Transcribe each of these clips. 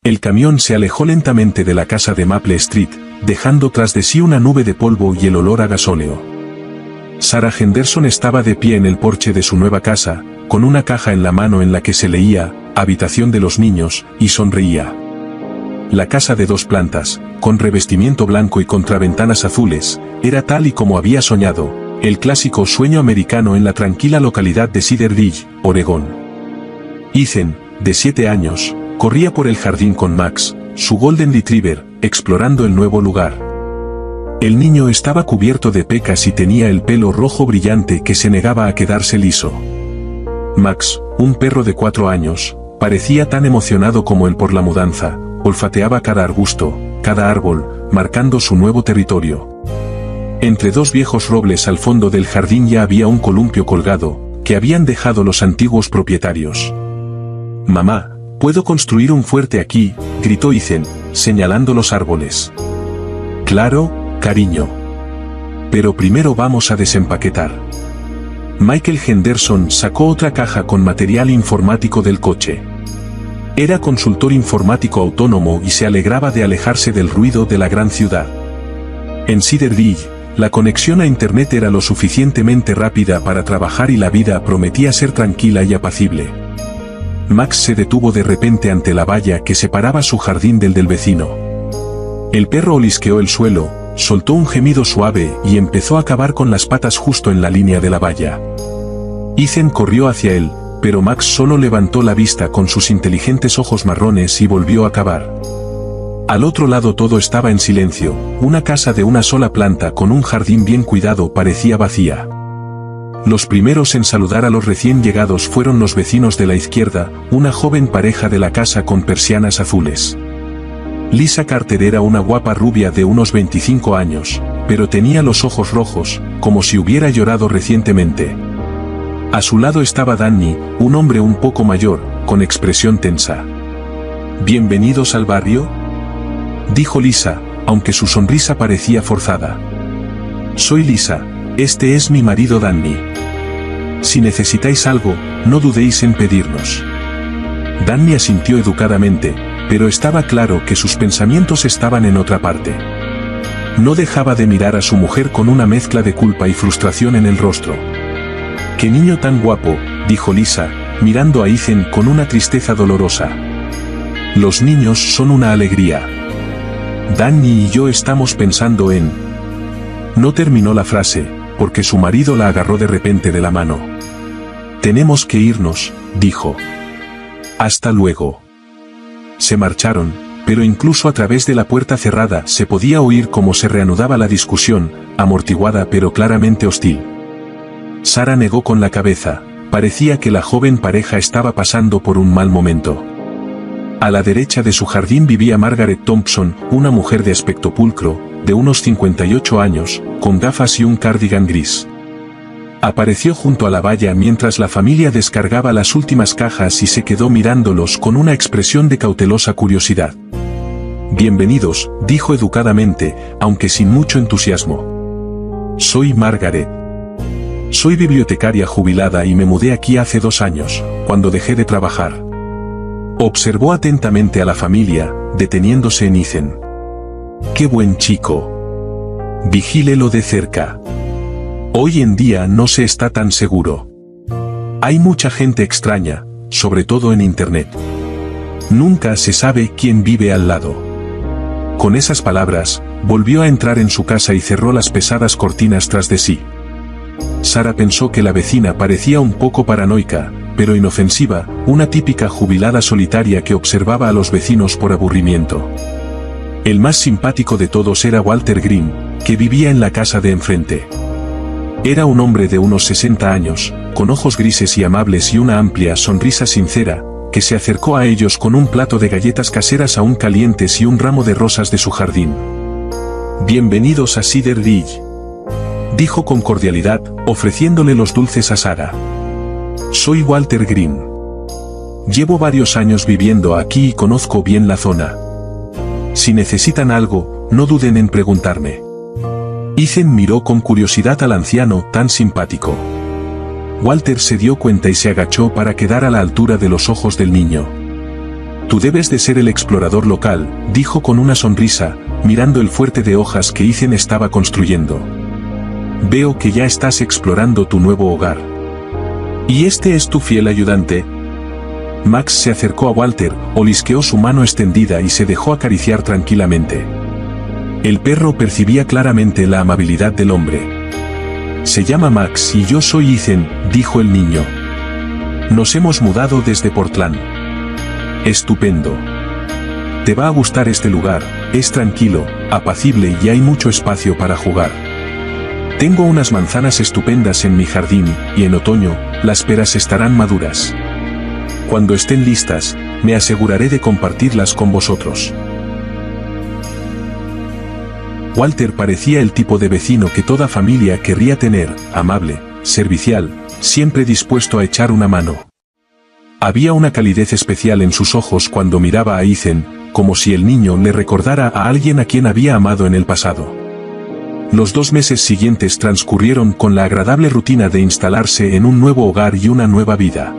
El camión se alejó lentamente de la casa de Maple Street, dejando tras de sí una nube de polvo y el olor a gasóleo. Sarah Henderson estaba de pie en el porche de su nueva casa, con una caja en la mano en la que se leía, Habitación de los niños, y sonreía. La casa de 2 plantas, con revestimiento blanco y contraventanas azules, era tal y como había soñado, el clásico sueño americano en la tranquila localidad de Cedar Ridge, Oregón. Ethan, de 7 años, corría por el jardín con Max, su Golden Retriever, explorando el nuevo lugar. El niño estaba cubierto de pecas y tenía el pelo rojo brillante que se negaba a quedarse liso. Max, un perro de 4 años, parecía tan emocionado como él por la mudanza, olfateaba cada arbusto, cada árbol, marcando su nuevo territorio. Entre 2 viejos robles al fondo del jardín ya había un columpio colgado, que habían dejado los antiguos propietarios. «Mamá, ¿puedo construir un fuerte aquí?», gritó Ethan, señalando los árboles. «Claro, cariño. Pero primero vamos a desempaquetar». Michael Henderson sacó otra caja con material informático del coche. Era consultor informático autónomo y se alegraba de alejarse del ruido de la gran ciudad. En Cedar Ridge, la conexión a internet era lo suficientemente rápida para trabajar y la vida prometía ser tranquila y apacible. Max se detuvo de repente ante la valla que separaba su jardín del vecino. El perro olisqueó el suelo, soltó un gemido suave y empezó a cavar con las patas justo en la línea de la valla. Ethan corrió hacia él, pero Max solo levantó la vista con sus inteligentes ojos marrones y volvió a cavar. Al otro lado todo estaba en silencio, una casa de una sola planta con un jardín bien cuidado parecía vacía. Los primeros en saludar a los recién llegados fueron los vecinos de la izquierda, una joven pareja de la casa con persianas azules. Lisa Carter era una guapa rubia de unos 25 años, pero tenía los ojos rojos, como si hubiera llorado recientemente. A su lado estaba Danny, un hombre un poco mayor, con expresión tensa. «¿Bienvenidos al barrio?», dijo Lisa, aunque su sonrisa parecía forzada. «Soy Lisa, este es mi marido Danny. Si necesitáis algo, no dudéis en pedirnos». Danny asintió educadamente, pero estaba claro que sus pensamientos estaban en otra parte. No dejaba de mirar a su mujer con una mezcla de culpa y frustración en el rostro. «¡Qué niño tan guapo!», dijo Lisa, mirando a Ethan con una tristeza dolorosa. «Los niños son una alegría. Danny y yo estamos pensando en…». No terminó la frase, porque su marido la agarró de repente de la mano. «Tenemos que irnos», dijo. «Hasta luego». Se marcharon, pero incluso a través de la puerta cerrada se podía oír cómo se reanudaba la discusión, amortiguada pero claramente hostil. Sarah negó con la cabeza, parecía que la joven pareja estaba pasando por un mal momento. A la derecha de su jardín vivía Margaret Thompson, una mujer de aspecto pulcro, de unos 58 años, con gafas y un cardigan gris. Apareció junto a la valla mientras la familia descargaba las últimas cajas y se quedó mirándolos con una expresión de cautelosa curiosidad. «Bienvenidos», dijo educadamente, aunque sin mucho entusiasmo. «Soy Margaret. Soy bibliotecaria jubilada y me mudé aquí hace 2 años, cuando dejé de trabajar». Observó atentamente a la familia, deteniéndose en Ethan. «Qué buen chico. Vigílelo de cerca. Hoy en día no se está tan seguro. Hay mucha gente extraña, sobre todo en internet. Nunca se sabe quién vive al lado». Con esas palabras, volvió a entrar en su casa y cerró las pesadas cortinas tras de sí. Sarah pensó que la vecina parecía un poco paranoica, pero inofensiva, una típica jubilada solitaria que observaba a los vecinos por aburrimiento. El más simpático de todos era Walter Green, que vivía en la casa de enfrente. Era un hombre de unos 60 años, con ojos grises y amables y una amplia sonrisa sincera, que se acercó a ellos con un plato de galletas caseras aún calientes y un ramo de rosas de su jardín. «Bienvenidos a Cedar Ridge», dijo con cordialidad, ofreciéndole los dulces a Sarah. «Soy Walter Green. Llevo varios años viviendo aquí y conozco bien la zona. Si necesitan algo, no duden en preguntarme». Ethan miró con curiosidad al anciano tan simpático. Walter se dio cuenta y se agachó para quedar a la altura de los ojos del niño. Tú debes de ser el explorador local, dijo con una sonrisa, mirando el fuerte de hojas que Ethan estaba construyendo. Veo que ya estás explorando tu nuevo hogar. ¿Y este es tu fiel ayudante? Max se acercó a Walter, olisqueó su mano extendida y se dejó acariciar tranquilamente. El perro percibía claramente la amabilidad del hombre. Se llama Max y yo soy Ethan, dijo el niño. Nos hemos mudado desde Portland. Estupendo. Te va a gustar este lugar, es tranquilo, apacible y hay mucho espacio para jugar. Tengo unas manzanas estupendas en mi jardín, y en otoño, las peras estarán maduras. Cuando estén listas, me aseguraré de compartirlas con vosotros. Walter parecía el tipo de vecino que toda familia querría tener, amable, servicial, siempre dispuesto a echar una mano. Había una calidez especial en sus ojos cuando miraba a Ethan, como si el niño le recordara a alguien a quien había amado en el pasado. Los 2 meses siguientes transcurrieron con la agradable rutina de instalarse en un nuevo hogar y una nueva vida.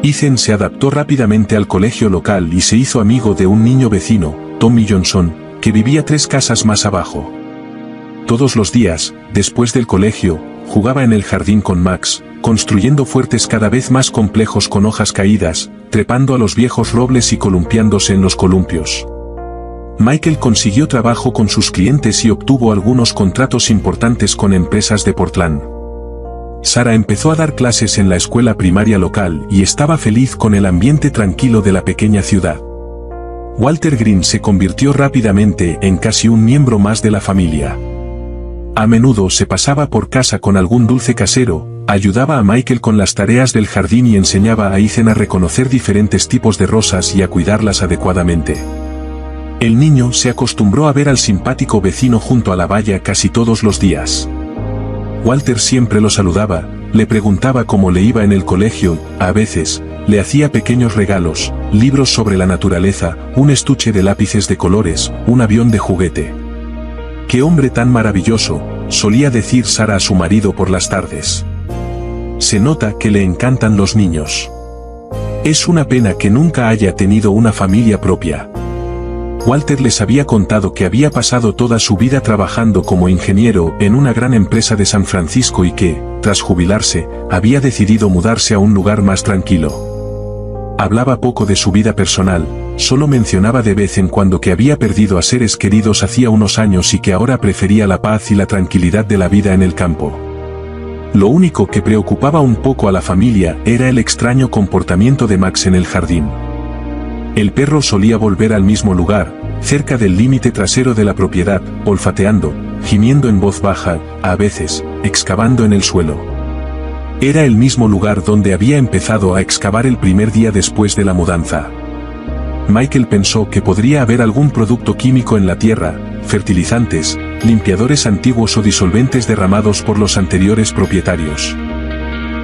Ethan se adaptó rápidamente al colegio local y se hizo amigo de un niño vecino, Tommy Johnson, que vivía 3 casas más abajo. Todos los días, después del colegio, jugaba en el jardín con Max, construyendo fuertes cada vez más complejos con hojas caídas, trepando a los viejos robles y columpiándose en los columpios. Michael consiguió trabajo con sus clientes y obtuvo algunos contratos importantes con empresas de Portland. Sara empezó a dar clases en la escuela primaria local y estaba feliz con el ambiente tranquilo de la pequeña ciudad. Walter Green se convirtió rápidamente en casi un miembro más de la familia. A menudo se pasaba por casa con algún dulce casero, ayudaba a Michael con las tareas del jardín y enseñaba a Ethan a reconocer diferentes tipos de rosas y a cuidarlas adecuadamente. El niño se acostumbró a ver al simpático vecino junto a la valla casi todos los días. Walter siempre lo saludaba, le preguntaba cómo le iba en el colegio, a veces, le hacía pequeños regalos, libros sobre la naturaleza, un estuche de lápices de colores, un avión de juguete. ¡Qué hombre tan maravilloso!, solía decir Sara a su marido por las tardes. Se nota que le encantan los niños. Es una pena que nunca haya tenido una familia propia. Walter les había contado que había pasado toda su vida trabajando como ingeniero en una gran empresa de San Francisco y que, tras jubilarse, había decidido mudarse a un lugar más tranquilo. Hablaba poco de su vida personal, solo mencionaba de vez en cuando que había perdido a seres queridos hacía unos años y que ahora prefería la paz y la tranquilidad de la vida en el campo. Lo único que preocupaba un poco a la familia era el extraño comportamiento de Max en el jardín. El perro solía volver al mismo lugar, cerca del límite trasero de la propiedad, olfateando, gimiendo en voz baja, a veces, excavando en el suelo. Era el mismo lugar donde había empezado a excavar el primer día después de la mudanza. Michael pensó que podría haber algún producto químico en la tierra, fertilizantes, limpiadores antiguos o disolventes derramados por los anteriores propietarios.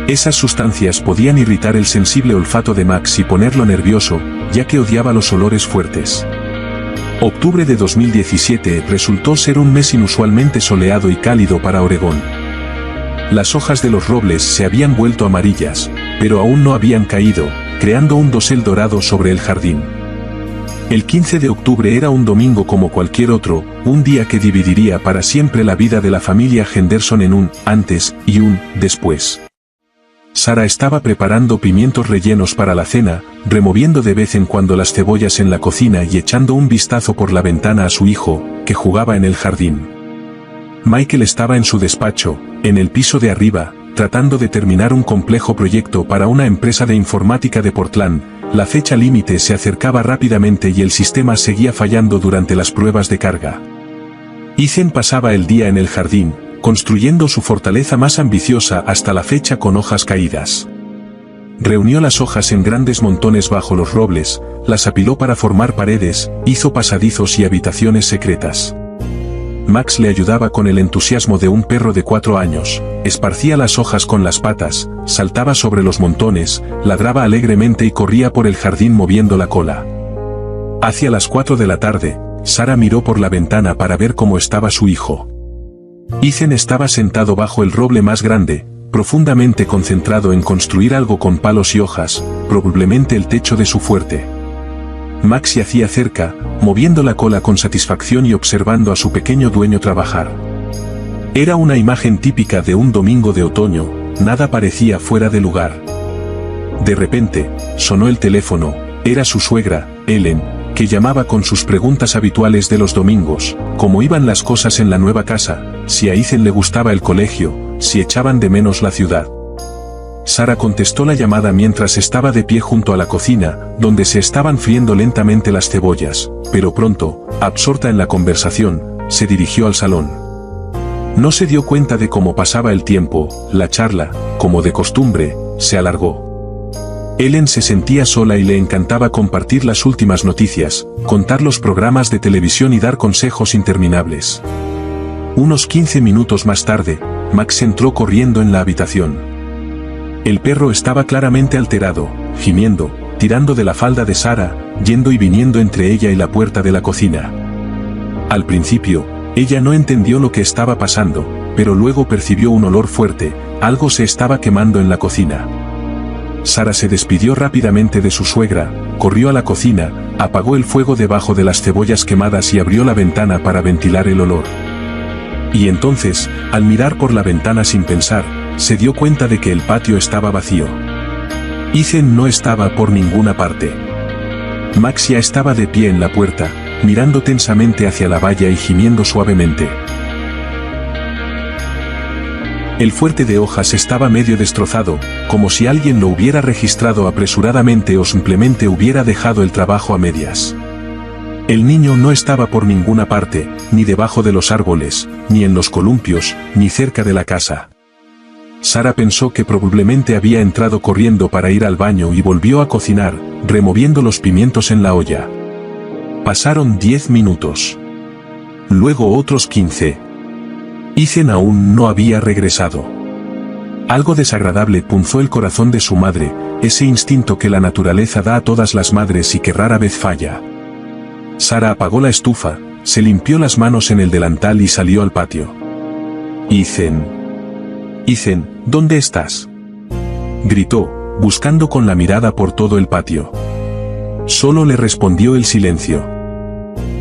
Esas sustancias podían irritar el sensible olfato de Max y ponerlo nervioso, ya que odiaba los olores fuertes. Octubre de 2017 resultó ser un mes inusualmente soleado y cálido para Oregón. Las hojas de los robles se habían vuelto amarillas, pero aún no habían caído, creando un dosel dorado sobre el jardín. El 15 de octubre era un domingo como cualquier otro, un día que dividiría para siempre la vida de la familia Henderson en un antes y un después. Sara estaba preparando pimientos rellenos para la cena, removiendo de vez en cuando las cebollas en la cocina y echando un vistazo por la ventana a su hijo, que jugaba en el jardín. Michael estaba en su despacho, en el piso de arriba, tratando de terminar un complejo proyecto para una empresa de informática de Portland. La fecha límite se acercaba rápidamente y el sistema seguía fallando durante las pruebas de carga. Ethan pasaba el día en el jardín, construyendo su fortaleza más ambiciosa hasta la fecha con hojas caídas. Reunió las hojas en grandes montones bajo los robles, las apiló para formar paredes, hizo pasadizos y habitaciones secretas. Max le ayudaba con el entusiasmo de un perro de 4 años, esparcía las hojas con las patas, saltaba sobre los montones, ladraba alegremente y corría por el jardín moviendo la cola. Hacia las 4 de la tarde, Sara miró por la ventana para ver cómo estaba su hijo. Ethan estaba sentado bajo el roble más grande, profundamente concentrado en construir algo con palos y hojas, probablemente el techo de su fuerte. Max yacía cerca, moviendo la cola con satisfacción y observando a su pequeño dueño trabajar. Era una imagen típica de un domingo de otoño, nada parecía fuera de lugar. De repente, sonó el teléfono, era su suegra, Ellen, que llamaba con sus preguntas habituales de los domingos, cómo iban las cosas en la nueva casa, si a Ethan le gustaba el colegio, si echaban de menos la ciudad. Sara contestó la llamada mientras estaba de pie junto a la cocina, donde se estaban friendo lentamente las cebollas, pero pronto, absorta en la conversación, se dirigió al salón. No se dio cuenta de cómo pasaba el tiempo, la charla, como de costumbre, se alargó. Ellen se sentía sola y le encantaba compartir las últimas noticias, contar los programas de televisión y dar consejos interminables. Unos 15 minutos más tarde, Max entró corriendo en la habitación. El perro estaba claramente alterado, gimiendo, tirando de la falda de Sara, yendo y viniendo entre ella y la puerta de la cocina. Al principio, ella no entendió lo que estaba pasando, pero luego percibió un olor fuerte, algo se estaba quemando en la cocina. Sara se despidió rápidamente de su suegra, corrió a la cocina, apagó el fuego debajo de las cebollas quemadas y abrió la ventana para ventilar el olor. Y entonces, al mirar por la ventana sin pensar, se dio cuenta de que el patio estaba vacío. Ethan no estaba por ninguna parte. Max ya estaba de pie en la puerta, mirando tensamente hacia la valla y gimiendo suavemente. El fuerte de hojas estaba medio destrozado, como si alguien lo hubiera registrado apresuradamente o simplemente hubiera dejado el trabajo a medias. El niño no estaba por ninguna parte, ni debajo de los árboles, ni en los columpios, ni cerca de la casa. Sara pensó que probablemente había entrado corriendo para ir al baño y volvió a cocinar, removiendo los pimientos en la olla. Pasaron 10 minutos. Luego otros 15. Ethan aún no había regresado. Algo desagradable punzó el corazón de su madre, ese instinto que la naturaleza da a todas las madres y que rara vez falla. Sara apagó la estufa, se limpió las manos en el delantal y salió al patio. Ethan, ¿dónde estás?, gritó, buscando con la mirada por todo el patio. Solo le respondió el silencio.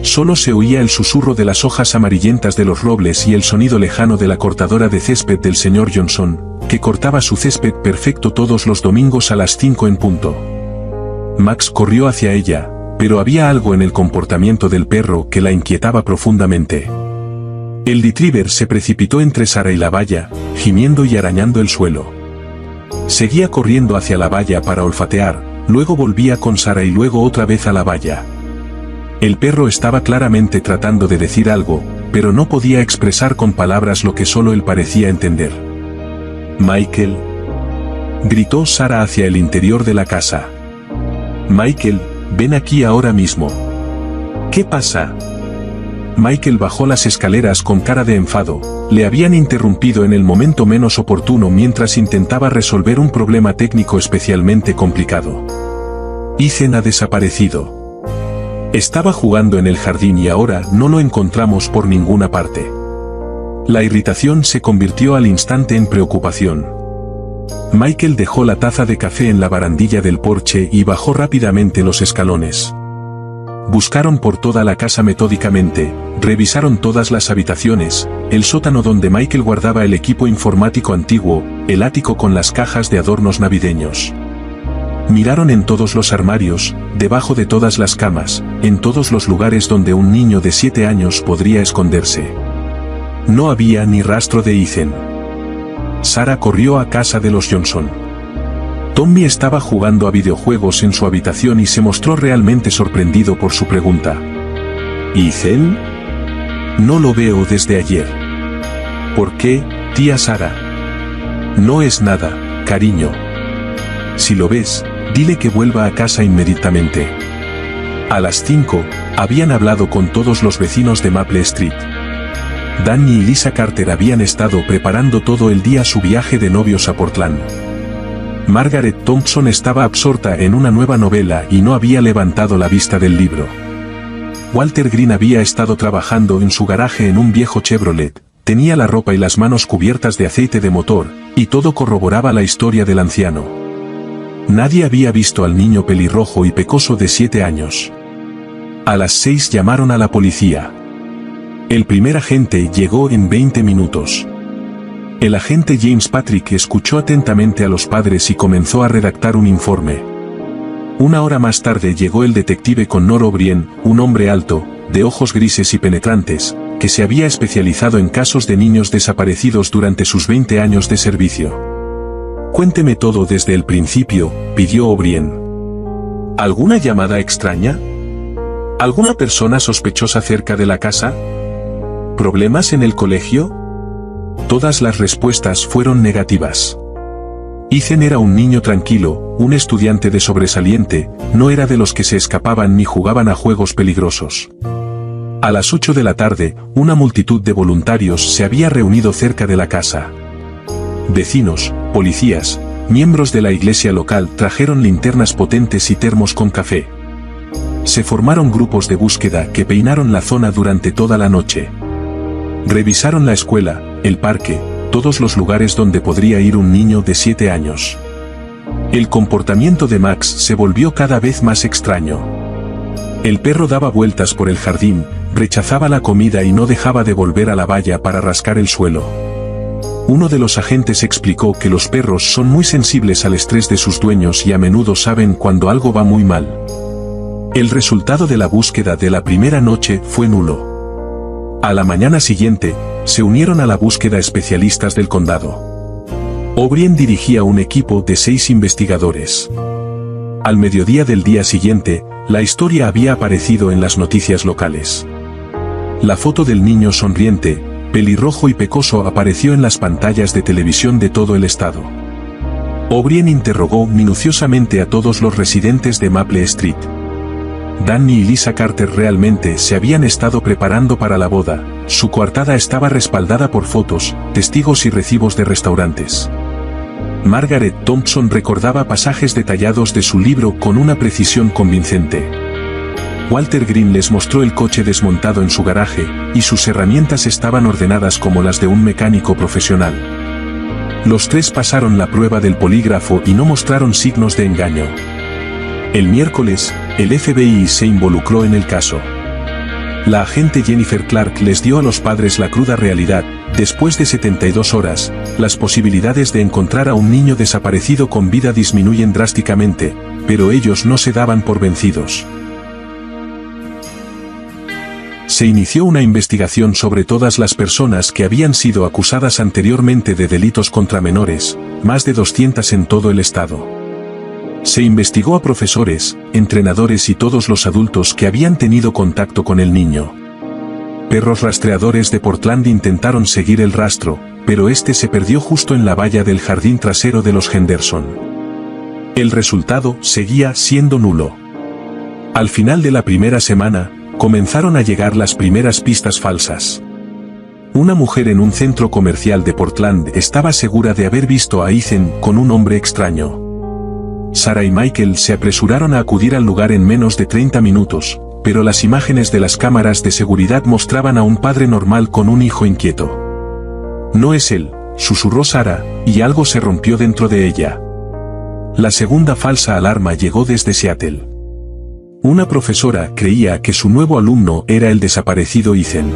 Solo se oía el susurro de las hojas amarillentas de los robles y el sonido lejano de la cortadora de césped del señor Johnson, que cortaba su césped perfecto todos los domingos a las 5 en punto. Max corrió hacia ella, pero había algo en el comportamiento del perro que la inquietaba profundamente. El retriever se precipitó entre Sara y la valla, gimiendo y arañando el suelo. Seguía corriendo hacia la valla para olfatear, luego volvía con Sara y luego otra vez a la valla. El perro estaba claramente tratando de decir algo, pero no podía expresar con palabras lo que solo él parecía entender. «Michael», gritó Sara hacia el interior de la casa. «Michael, ven aquí ahora mismo». «¿Qué pasa?». Michael bajó las escaleras con cara de enfado, le habían interrumpido en el momento menos oportuno mientras intentaba resolver un problema técnico especialmente complicado. Ethan ha desaparecido. Estaba jugando en el jardín y ahora no lo encontramos por ninguna parte. La irritación se convirtió al instante en preocupación. Michael dejó la taza de café en la barandilla del porche y bajó rápidamente los escalones. Buscaron por toda la casa metódicamente, revisaron todas las habitaciones, el sótano donde Michael guardaba el equipo informático antiguo, el ático con las cajas de adornos navideños. Miraron en todos los armarios, debajo de todas las camas, en todos los lugares donde un niño de 7 años podría esconderse. No había ni rastro de Ethan. Sara corrió a casa de los Johnson. Tommy estaba jugando a videojuegos en su habitación y se mostró realmente sorprendido por su pregunta. ¿Ethan? No lo veo desde ayer. ¿Por qué, tía Sara? No es nada, cariño. Si lo ves, dile que vuelva a casa inmediatamente. A las 5, habían hablado con todos los vecinos de Maple Street. Danny y Lisa Carter habían estado preparando todo el día su viaje de novios a Portland. Margaret Thompson estaba absorta en una nueva novela y no había levantado la vista del libro. Walter Green había estado trabajando en su garaje en un viejo Chevrolet, tenía la ropa y las manos cubiertas de aceite de motor, y todo corroboraba la historia del anciano. Nadie había visto al niño pelirrojo y pecoso de 7 años. A las 6 llamaron a la policía. El primer agente llegó en 20 minutos. El agente James Patrick escuchó atentamente a los padres y comenzó a redactar un informe. Una hora más tarde llegó el detective Connor O'Brien, un hombre alto, de ojos grises y penetrantes, que se había especializado en casos de niños desaparecidos durante sus 20 años de servicio. «Cuénteme todo desde el principio», pidió O'Brien. «¿Alguna llamada extraña? ¿Alguna persona sospechosa cerca de la casa? ¿Problemas en el colegio?». Todas las respuestas fueron negativas. Ethan era un niño tranquilo, un estudiante de sobresaliente, no era de los que se escapaban ni jugaban a juegos peligrosos. A las 8 de la tarde, una multitud de voluntarios se había reunido cerca de la casa. Vecinos, policías, miembros de la iglesia local trajeron linternas potentes y termos con café. Se formaron grupos de búsqueda que peinaron la zona durante toda la noche. Revisaron la escuela, el parque, todos los lugares donde podría ir un niño de 7 años. El comportamiento de Max se volvió cada vez más extraño. El perro daba vueltas por el jardín, rechazaba la comida y no dejaba de volver a la valla para rascar el suelo. Uno de los agentes explicó que los perros son muy sensibles al estrés de sus dueños y a menudo saben cuando algo va muy mal. El resultado de la búsqueda de la primera noche fue nulo. A la mañana siguiente, se unieron a la búsqueda especialistas del condado. O'Brien dirigía un equipo de 6 investigadores. Al mediodía del día siguiente, la historia había aparecido en las noticias locales. La foto del niño sonriente, pelirrojo y pecoso apareció en las pantallas de televisión de todo el estado. O'Brien interrogó minuciosamente a todos los residentes de Maple Street. Danny y Lisa Carter realmente se habían estado preparando para la boda, su coartada estaba respaldada por fotos, testigos y recibos de restaurantes. Margaret Thompson recordaba pasajes detallados de su libro con una precisión convincente. Walter Green les mostró el coche desmontado en su garaje, y sus herramientas estaban ordenadas como las de un mecánico profesional. Los 3 pasaron la prueba del polígrafo y no mostraron signos de engaño. El miércoles, el FBI se involucró en el caso. La agente Jennifer Clark les dio a los padres la cruda realidad: después de 72 horas, las posibilidades de encontrar a un niño desaparecido con vida disminuyen drásticamente, pero ellos no se daban por vencidos. Se inició una investigación sobre todas las personas que habían sido acusadas anteriormente de delitos contra menores, más de 200 en todo el estado. Se investigó a profesores, entrenadores y todos los adultos que habían tenido contacto con el niño. Perros rastreadores de Portland intentaron seguir el rastro, pero este se perdió justo en la valla del jardín trasero de los Henderson. El resultado seguía siendo nulo. Al final de la primera semana, comenzaron a llegar las primeras pistas falsas. Una mujer en un centro comercial de Portland estaba segura de haber visto a Ethan con un hombre extraño. Sarah y Michael se apresuraron a acudir al lugar en menos de 30 minutos, pero las imágenes de las cámaras de seguridad mostraban a un padre normal con un hijo inquieto. «No es él», susurró Sarah, y algo se rompió dentro de ella. La segunda falsa alarma llegó desde Seattle. Una profesora creía que su nuevo alumno era el desaparecido Ethan.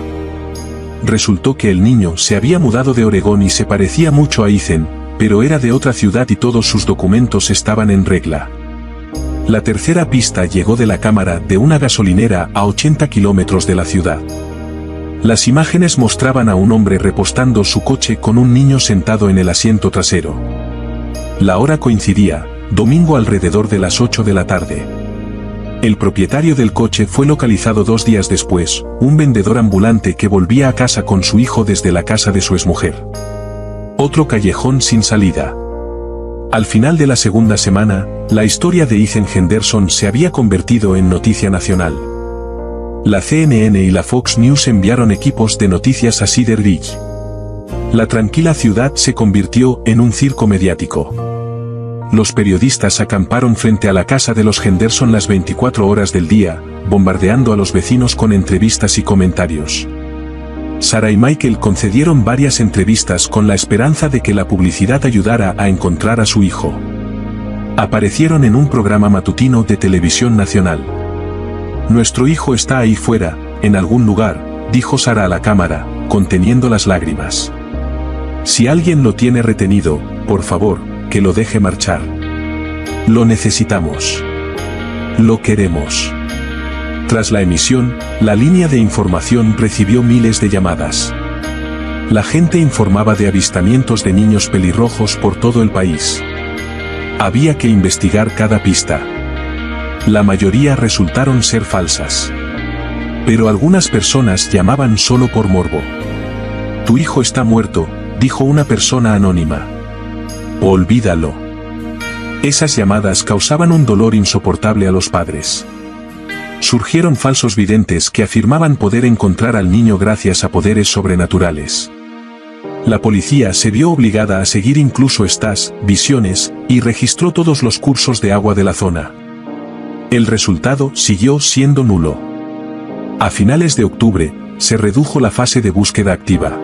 Resultó que el niño se había mudado de Oregón y se parecía mucho a Ethan, pero era de otra ciudad y todos sus documentos estaban en regla. La tercera pista llegó de la cámara de una gasolinera a 80 kilómetros de la ciudad. Las imágenes mostraban a un hombre repostando su coche con un niño sentado en el asiento trasero. La hora coincidía, domingo alrededor de las 8 de la tarde. El propietario del coche fue localizado 2 días después, un vendedor ambulante que volvía a casa con su hijo desde la casa de su exmujer. Otro callejón sin salida. Al final de la segunda semana, la historia de Ethan Henderson se había convertido en noticia nacional. La CNN y la Fox News enviaron equipos de noticias a Cedar Ridge. La tranquila ciudad se convirtió en un circo mediático. Los periodistas acamparon frente a la casa de los Henderson las 24 horas del día, bombardeando a los vecinos con entrevistas y comentarios. Sarah y Michael concedieron varias entrevistas con la esperanza de que la publicidad ayudara a encontrar a su hijo. Aparecieron en un programa matutino de televisión nacional. Nuestro hijo está ahí fuera, en algún lugar, dijo Sarah a la cámara, conteniendo las lágrimas. Si alguien lo tiene retenido, por favor, que lo deje marchar. Lo necesitamos. Lo queremos. Tras la emisión, la línea de información recibió miles de llamadas. La gente informaba de avistamientos de niños pelirrojos por todo el país. Había que investigar cada pista. La mayoría resultaron ser falsas. Pero algunas personas llamaban solo por morbo. Tu hijo está muerto, dijo una persona anónima. Olvídalo. Esas llamadas causaban un dolor insoportable a los padres. Surgieron falsos videntes que afirmaban poder encontrar al niño gracias a poderes sobrenaturales. La policía se vio obligada a seguir incluso estas visiones y registró todos los cursos de agua de la zona. El resultado siguió siendo nulo. A finales de octubre, se redujo la fase de búsqueda activa.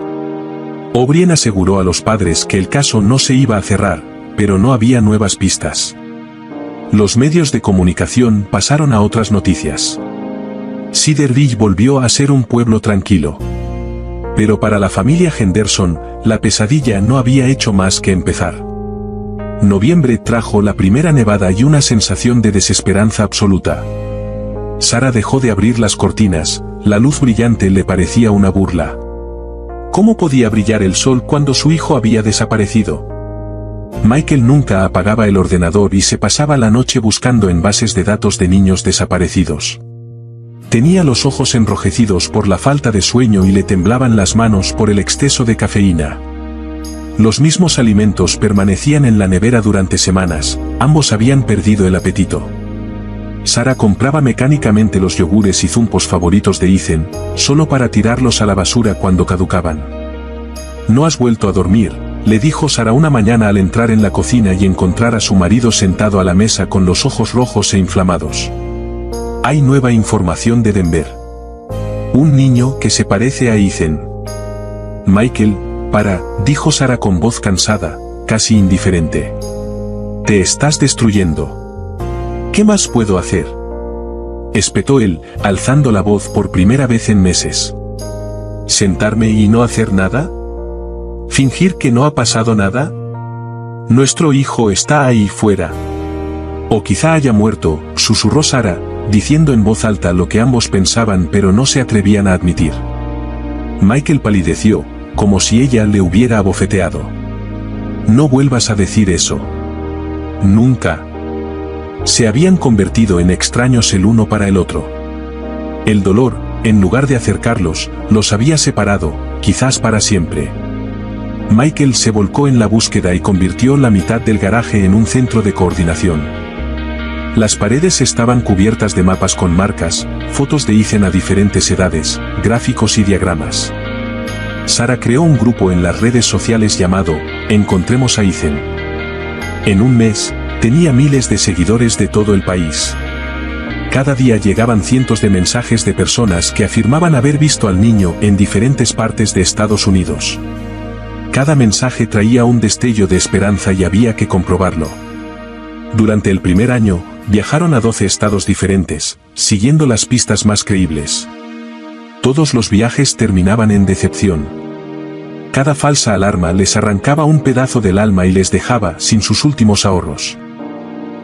O'Brien aseguró a los padres que el caso no se iba a cerrar, pero no había nuevas pistas. Los medios de comunicación pasaron a otras noticias. Cedarville volvió a ser un pueblo tranquilo. Pero para la familia Henderson, la pesadilla no había hecho más que empezar. Noviembre trajo la primera nevada y una sensación de desesperanza absoluta. Sarah dejó de abrir las cortinas, la luz brillante le parecía una burla. ¿Cómo podía brillar el sol cuando su hijo había desaparecido? Michael nunca apagaba el ordenador y se pasaba la noche buscando en bases de datos de niños desaparecidos. Tenía los ojos enrojecidos por la falta de sueño y le temblaban las manos por el exceso de cafeína. Los mismos alimentos permanecían en la nevera durante semanas, ambos habían perdido el apetito. Sarah compraba mecánicamente los yogures y zumpos favoritos de Ethan, solo para tirarlos a la basura cuando caducaban. «¿No has vuelto a dormir?», le dijo Sarah una mañana al entrar en la cocina y encontrar a su marido sentado a la mesa con los ojos rojos e inflamados. Hay nueva información de Denver. Un niño que se parece a Ethan. Michael, dijo Sarah con voz cansada, casi indiferente. Te estás destruyendo. ¿Qué más puedo hacer?, espetó él, alzando la voz por primera vez en meses. ¿Sentarme y no hacer nada? ¿Fingir que no ha pasado nada? Nuestro hijo está ahí fuera. O quizá haya muerto, susurró Sarah, diciendo en voz alta lo que ambos pensaban pero no se atrevían a admitir. Michael palideció, como si ella le hubiera abofeteado. No vuelvas a decir eso. Nunca. Se habían convertido en extraños el uno para el otro. El dolor, en lugar de acercarlos, los había separado, quizás para siempre. Michael se volcó en la búsqueda y convirtió la mitad del garaje en un centro de coordinación. Las paredes estaban cubiertas de mapas con marcas, fotos de Ethan a diferentes edades, gráficos y diagramas. Sarah creó un grupo en las redes sociales llamado Encontremos a Ethan. En un mes, tenía miles de seguidores de todo el país. Cada día llegaban cientos de mensajes de personas que afirmaban haber visto al niño en diferentes partes de Estados Unidos. Cada mensaje traía un destello de esperanza y había que comprobarlo. Durante el primer año, viajaron a 12 estados diferentes, siguiendo las pistas más creíbles. Todos los viajes terminaban en decepción. Cada falsa alarma les arrancaba un pedazo del alma y les dejaba sin sus últimos ahorros.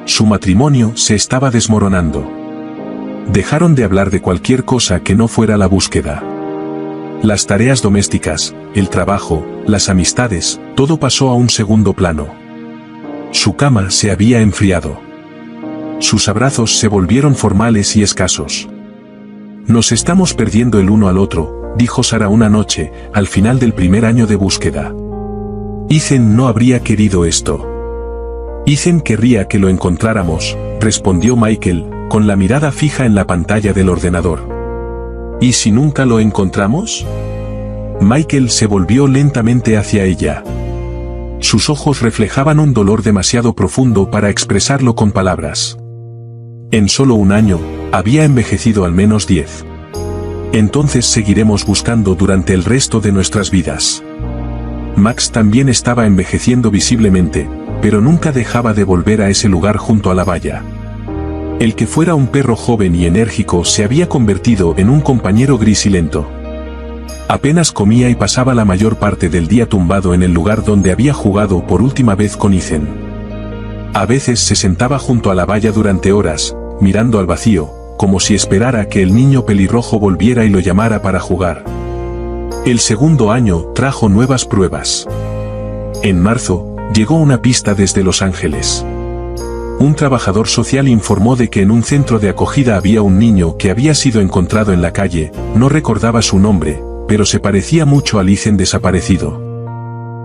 Su matrimonio se estaba desmoronando. Dejaron de hablar de cualquier cosa que no fuera la búsqueda. Las tareas domésticas, el trabajo, las amistades, todo pasó a un segundo plano. Su cama se había enfriado. Sus abrazos se volvieron formales y escasos. Nos estamos perdiendo el uno al otro, dijo Sarah una noche, al final del primer año de búsqueda. Ethan no habría querido esto. Ethan querría que lo encontráramos, respondió Michael, con la mirada fija en la pantalla del ordenador. ¿Y si nunca lo encontramos? Michael se volvió lentamente hacia ella. Sus ojos reflejaban un dolor demasiado profundo para expresarlo con palabras. En solo un año, había envejecido al menos 10. Entonces seguiremos buscando durante el resto de nuestras vidas. Max también estaba envejeciendo visiblemente, pero nunca dejaba de volver a ese lugar junto a la valla. El que fuera un perro joven y enérgico se había convertido en un compañero gris y lento. Apenas comía y pasaba la mayor parte del día tumbado en el lugar donde había jugado por última vez con Ethan. A veces se sentaba junto a la valla durante horas, mirando al vacío, como si esperara que el niño pelirrojo volviera y lo llamara para jugar. El segundo año trajo nuevas pruebas. En marzo, llegó una pista desde Los Ángeles. Un trabajador social informó de que en un centro de acogida había un niño que había sido encontrado en la calle, no recordaba su nombre, pero se parecía mucho al Ethan desaparecido.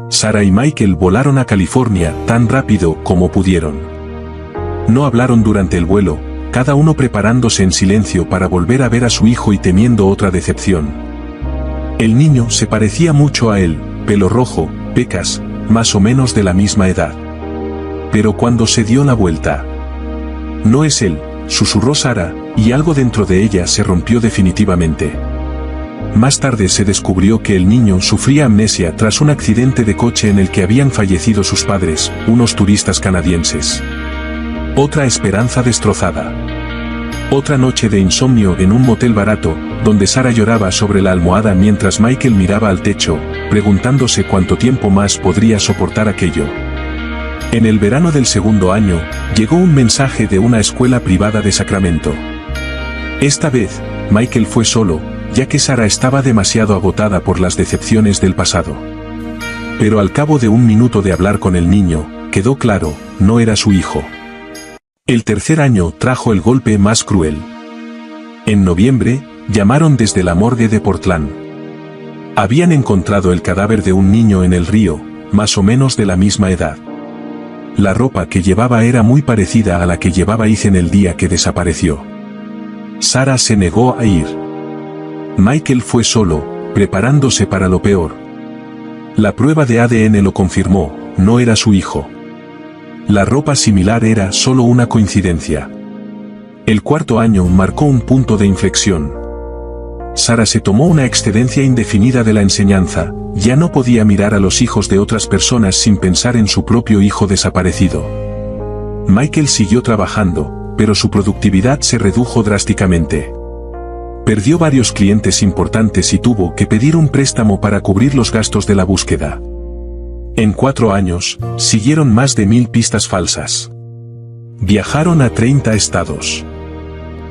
Sarah y Michael volaron a California tan rápido como pudieron. No hablaron durante el vuelo, cada uno preparándose en silencio para volver a ver a su hijo y temiendo otra decepción. El niño se parecía mucho a él, pelo rojo, pecas, más o menos de la misma edad. Pero cuando se dio la vuelta. «No es él», susurró Sarah, y algo dentro de ella se rompió definitivamente. Más tarde se descubrió que el niño sufría amnesia tras un accidente de coche en el que habían fallecido sus padres, unos turistas canadienses. Otra esperanza destrozada. Otra noche de insomnio en un motel barato, donde Sarah lloraba sobre la almohada mientras Michael miraba al techo, preguntándose cuánto tiempo más podría soportar aquello. En el verano del segundo año, llegó un mensaje de una escuela privada de Sacramento. Esta vez, Michael fue solo, ya que Sarah estaba demasiado agotada por las decepciones del pasado. Pero al cabo de un minuto de hablar con el niño, quedó claro, no era su hijo. El tercer año trajo el golpe más cruel. En noviembre, llamaron desde la morgue de Portland. Habían encontrado el cadáver de un niño en el río, más o menos de la misma edad. La ropa que llevaba era muy parecida a la que llevaba Ethan el día que desapareció. Sarah se negó a ir. Michael fue solo, preparándose para lo peor. La prueba de ADN lo confirmó, no era su hijo. La ropa similar era solo una coincidencia. El cuarto año marcó un punto de inflexión. Sarah se tomó una excedencia indefinida de la enseñanza, ya no podía mirar a los hijos de otras personas sin pensar en su propio hijo desaparecido. Michael siguió trabajando, pero su productividad se redujo drásticamente. Perdió varios clientes importantes y tuvo que pedir un préstamo para cubrir los gastos de la búsqueda. En 4 años, siguieron más de 1000 pistas falsas. Viajaron a 30 estados.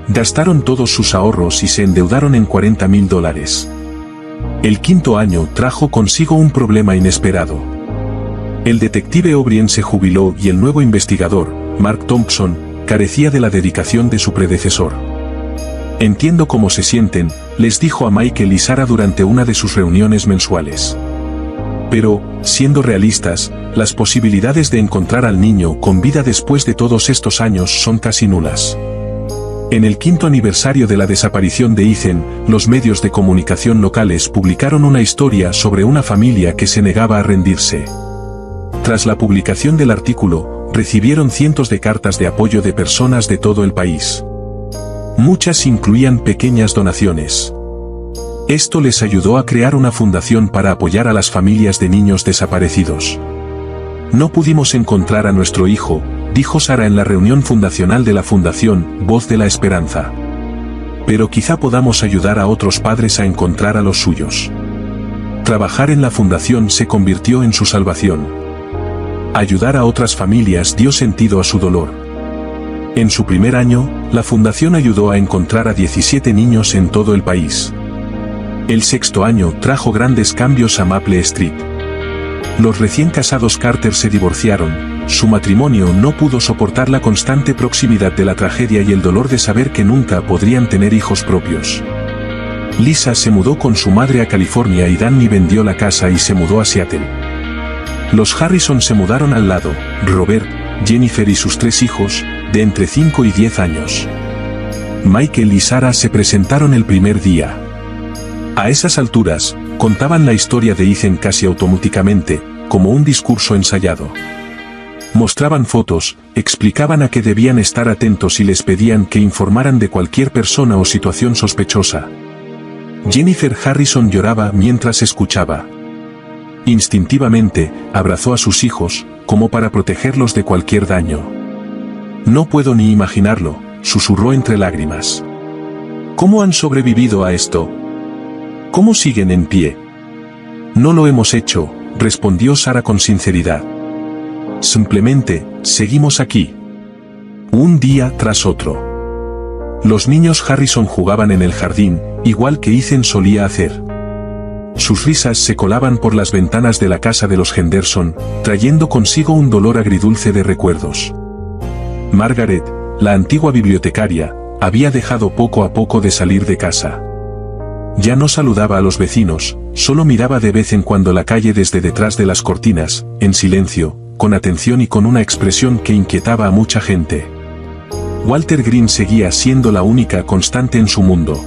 Gastaron todos sus ahorros y se endeudaron en $40,000. El quinto año trajo consigo un problema inesperado. El detective O'Brien se jubiló y el nuevo investigador, Mark Thompson, carecía de la dedicación de su predecesor. «Entiendo cómo se sienten», les dijo a Michael y Sarah durante una de sus reuniones mensuales. Pero, siendo realistas, las posibilidades de encontrar al niño con vida después de todos estos años son casi nulas. En el 5º aniversario de la desaparición de Ethan, los medios de comunicación locales publicaron una historia sobre una familia que se negaba a rendirse. Tras la publicación del artículo, recibieron cientos de cartas de apoyo de personas de todo el país. Muchas incluían pequeñas donaciones. Esto les ayudó a crear una fundación para apoyar a las familias de niños desaparecidos. «No pudimos encontrar a nuestro hijo», dijo Sarah en la reunión fundacional de la Fundación Voz de la Esperanza. «Pero quizá podamos ayudar a otros padres a encontrar a los suyos». Trabajar en la fundación se convirtió en su salvación. Ayudar a otras familias dio sentido a su dolor. En su primer año, la fundación ayudó a encontrar a 17 niños en todo el país. El sexto año trajo grandes cambios a Maple Street. Los recién casados Carter se divorciaron, su matrimonio no pudo soportar la constante proximidad de la tragedia y el dolor de saber que nunca podrían tener hijos propios. Lisa se mudó con su madre a California y Danny vendió la casa y se mudó a Seattle. Los Harrison se mudaron al lado, Robert, Jennifer y sus 3 hijos, de entre 5 y 10 años. Michael y Sarah se presentaron el primer día. A esas alturas, contaban la historia de Ethan casi automáticamente, como un discurso ensayado. Mostraban fotos, explicaban a qué debían estar atentos y les pedían que informaran de cualquier persona o situación sospechosa. Jennifer Harrison lloraba mientras escuchaba. Instintivamente, abrazó a sus hijos, como para protegerlos de cualquier daño. «No puedo ni imaginarlo», susurró entre lágrimas. ¿Cómo han sobrevivido a esto? ¿Cómo siguen en pie? No lo hemos hecho, respondió Sarah con sinceridad. Simplemente, seguimos aquí. Un día tras otro. Los niños Harrison jugaban en el jardín, igual que Ethan solía hacer. Sus risas se colaban por las ventanas de la casa de los Henderson, trayendo consigo un dolor agridulce de recuerdos. Margaret, la antigua bibliotecaria, había dejado poco a poco de salir de casa. Ya no saludaba a los vecinos, solo miraba de vez en cuando la calle desde detrás de las cortinas, en silencio, con atención y con una expresión que inquietaba a mucha gente. Walter Green seguía siendo la única constante en su mundo.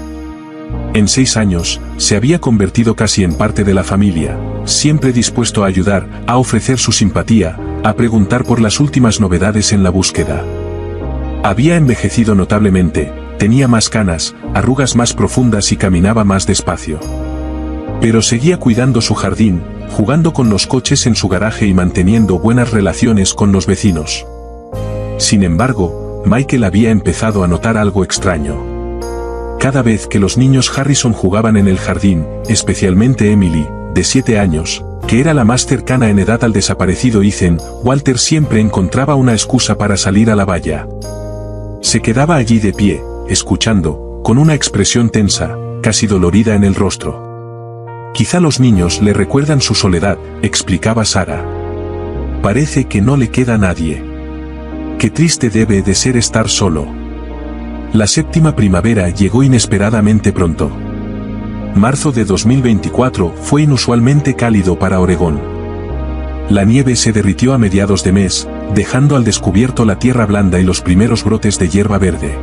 En 6 años, se había convertido casi en parte de la familia, siempre dispuesto a ayudar, a ofrecer su simpatía, a preguntar por las últimas novedades en la búsqueda. Había envejecido notablemente, tenía más canas, arrugas más profundas y caminaba más despacio. Pero seguía cuidando su jardín, jugando con los coches en su garaje y manteniendo buenas relaciones con los vecinos. Sin embargo, Michael había empezado a notar algo extraño. Cada vez que los niños Harrison jugaban en el jardín, especialmente Emily, de 7 años, que era la más cercana en edad al desaparecido Ethan, Walter siempre encontraba una excusa para salir a la valla. Se quedaba allí de pie, escuchando, con una expresión tensa, casi dolorida en el rostro. Quizá los niños le recuerdan su soledad, explicaba Sarah. Parece que no le queda nadie. Qué triste debe de ser estar solo. La 7ª primavera llegó inesperadamente pronto. Marzo de 2024 fue inusualmente cálido para Oregón. La nieve se derritió a mediados de mes, dejando al descubierto la tierra blanda y los primeros brotes de hierba verde.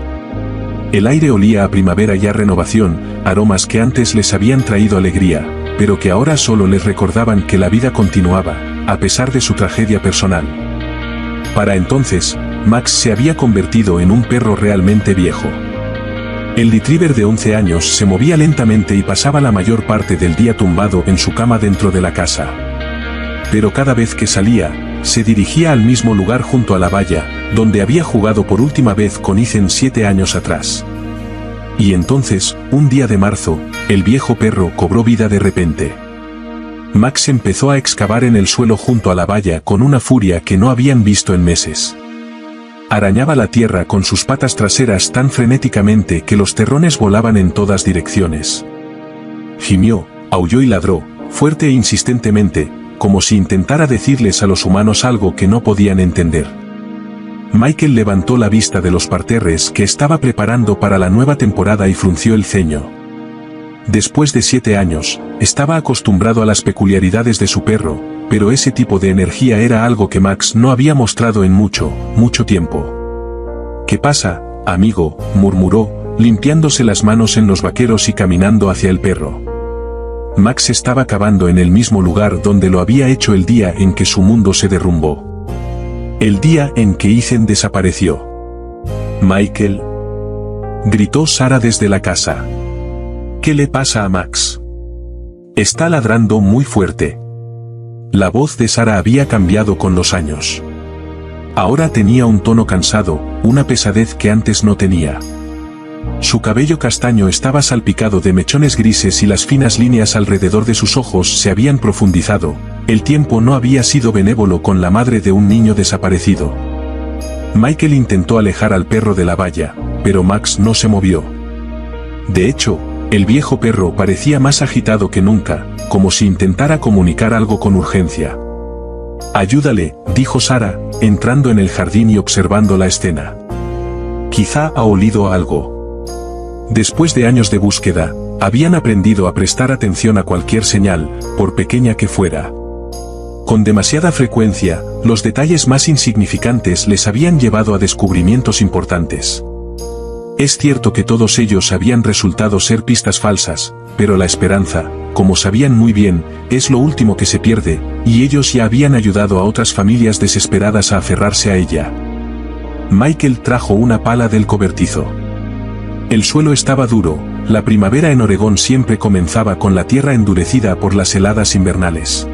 El aire olía a primavera y a renovación, aromas que antes les habían traído alegría, pero que ahora solo les recordaban que la vida continuaba, a pesar de su tragedia personal. Para entonces, Max se había convertido en un perro realmente viejo. El retriever de 11 años se movía lentamente y pasaba la mayor parte del día tumbado en su cama dentro de la casa. Pero cada vez que salía, se dirigía al mismo lugar junto a la valla, donde había jugado por última vez con Ethan 7 años atrás. Y entonces, un día de marzo, el viejo perro cobró vida de repente. Max empezó a excavar en el suelo junto a la valla con una furia que no habían visto en meses. Arañaba la tierra con sus patas traseras tan frenéticamente que los terrones volaban en todas direcciones. Gimió, aulló y ladró, fuerte e insistentemente, como si intentara decirles a los humanos algo que no podían entender. Michael levantó la vista de los parterres que estaba preparando para la nueva temporada y frunció el ceño. Después de 7 años, estaba acostumbrado a las peculiaridades de su perro, pero ese tipo de energía era algo que Max no había mostrado en mucho tiempo. ¿Qué pasa, amigo?, murmuró, limpiándose las manos en los vaqueros y caminando hacia el perro. Max estaba cavando en el mismo lugar donde lo había hecho el día en que su mundo se derrumbó. El día en que Ethan desapareció. Michael, gritó Sarah desde la casa. ¿Qué le pasa a Max? Está ladrando muy fuerte. La voz de Sarah había cambiado con los años. Ahora tenía un tono cansado, una pesadez que antes no tenía. Su cabello castaño estaba salpicado de mechones grises y las finas líneas alrededor de sus ojos se habían profundizado. El tiempo no había sido benévolo con la madre de un niño desaparecido. Michael intentó alejar al perro de la valla, pero Max no se movió. De hecho, el viejo perro parecía más agitado que nunca, como si intentara comunicar algo con urgencia. «Ayúdale», dijo Sarah, entrando en el jardín y observando la escena. Quizá ha olido algo. Después de años de búsqueda, habían aprendido a prestar atención a cualquier señal, por pequeña que fuera. Con demasiada frecuencia, los detalles más insignificantes les habían llevado a descubrimientos importantes. Es cierto que todos ellos habían resultado ser pistas falsas, pero la esperanza, como sabían muy bien, es lo último que se pierde, y ellos ya habían ayudado a otras familias desesperadas a aferrarse a ella. Michael trajo una pala del cobertizo. El suelo estaba duro, la primavera en Oregón siempre comenzaba con la tierra endurecida por las heladas invernales.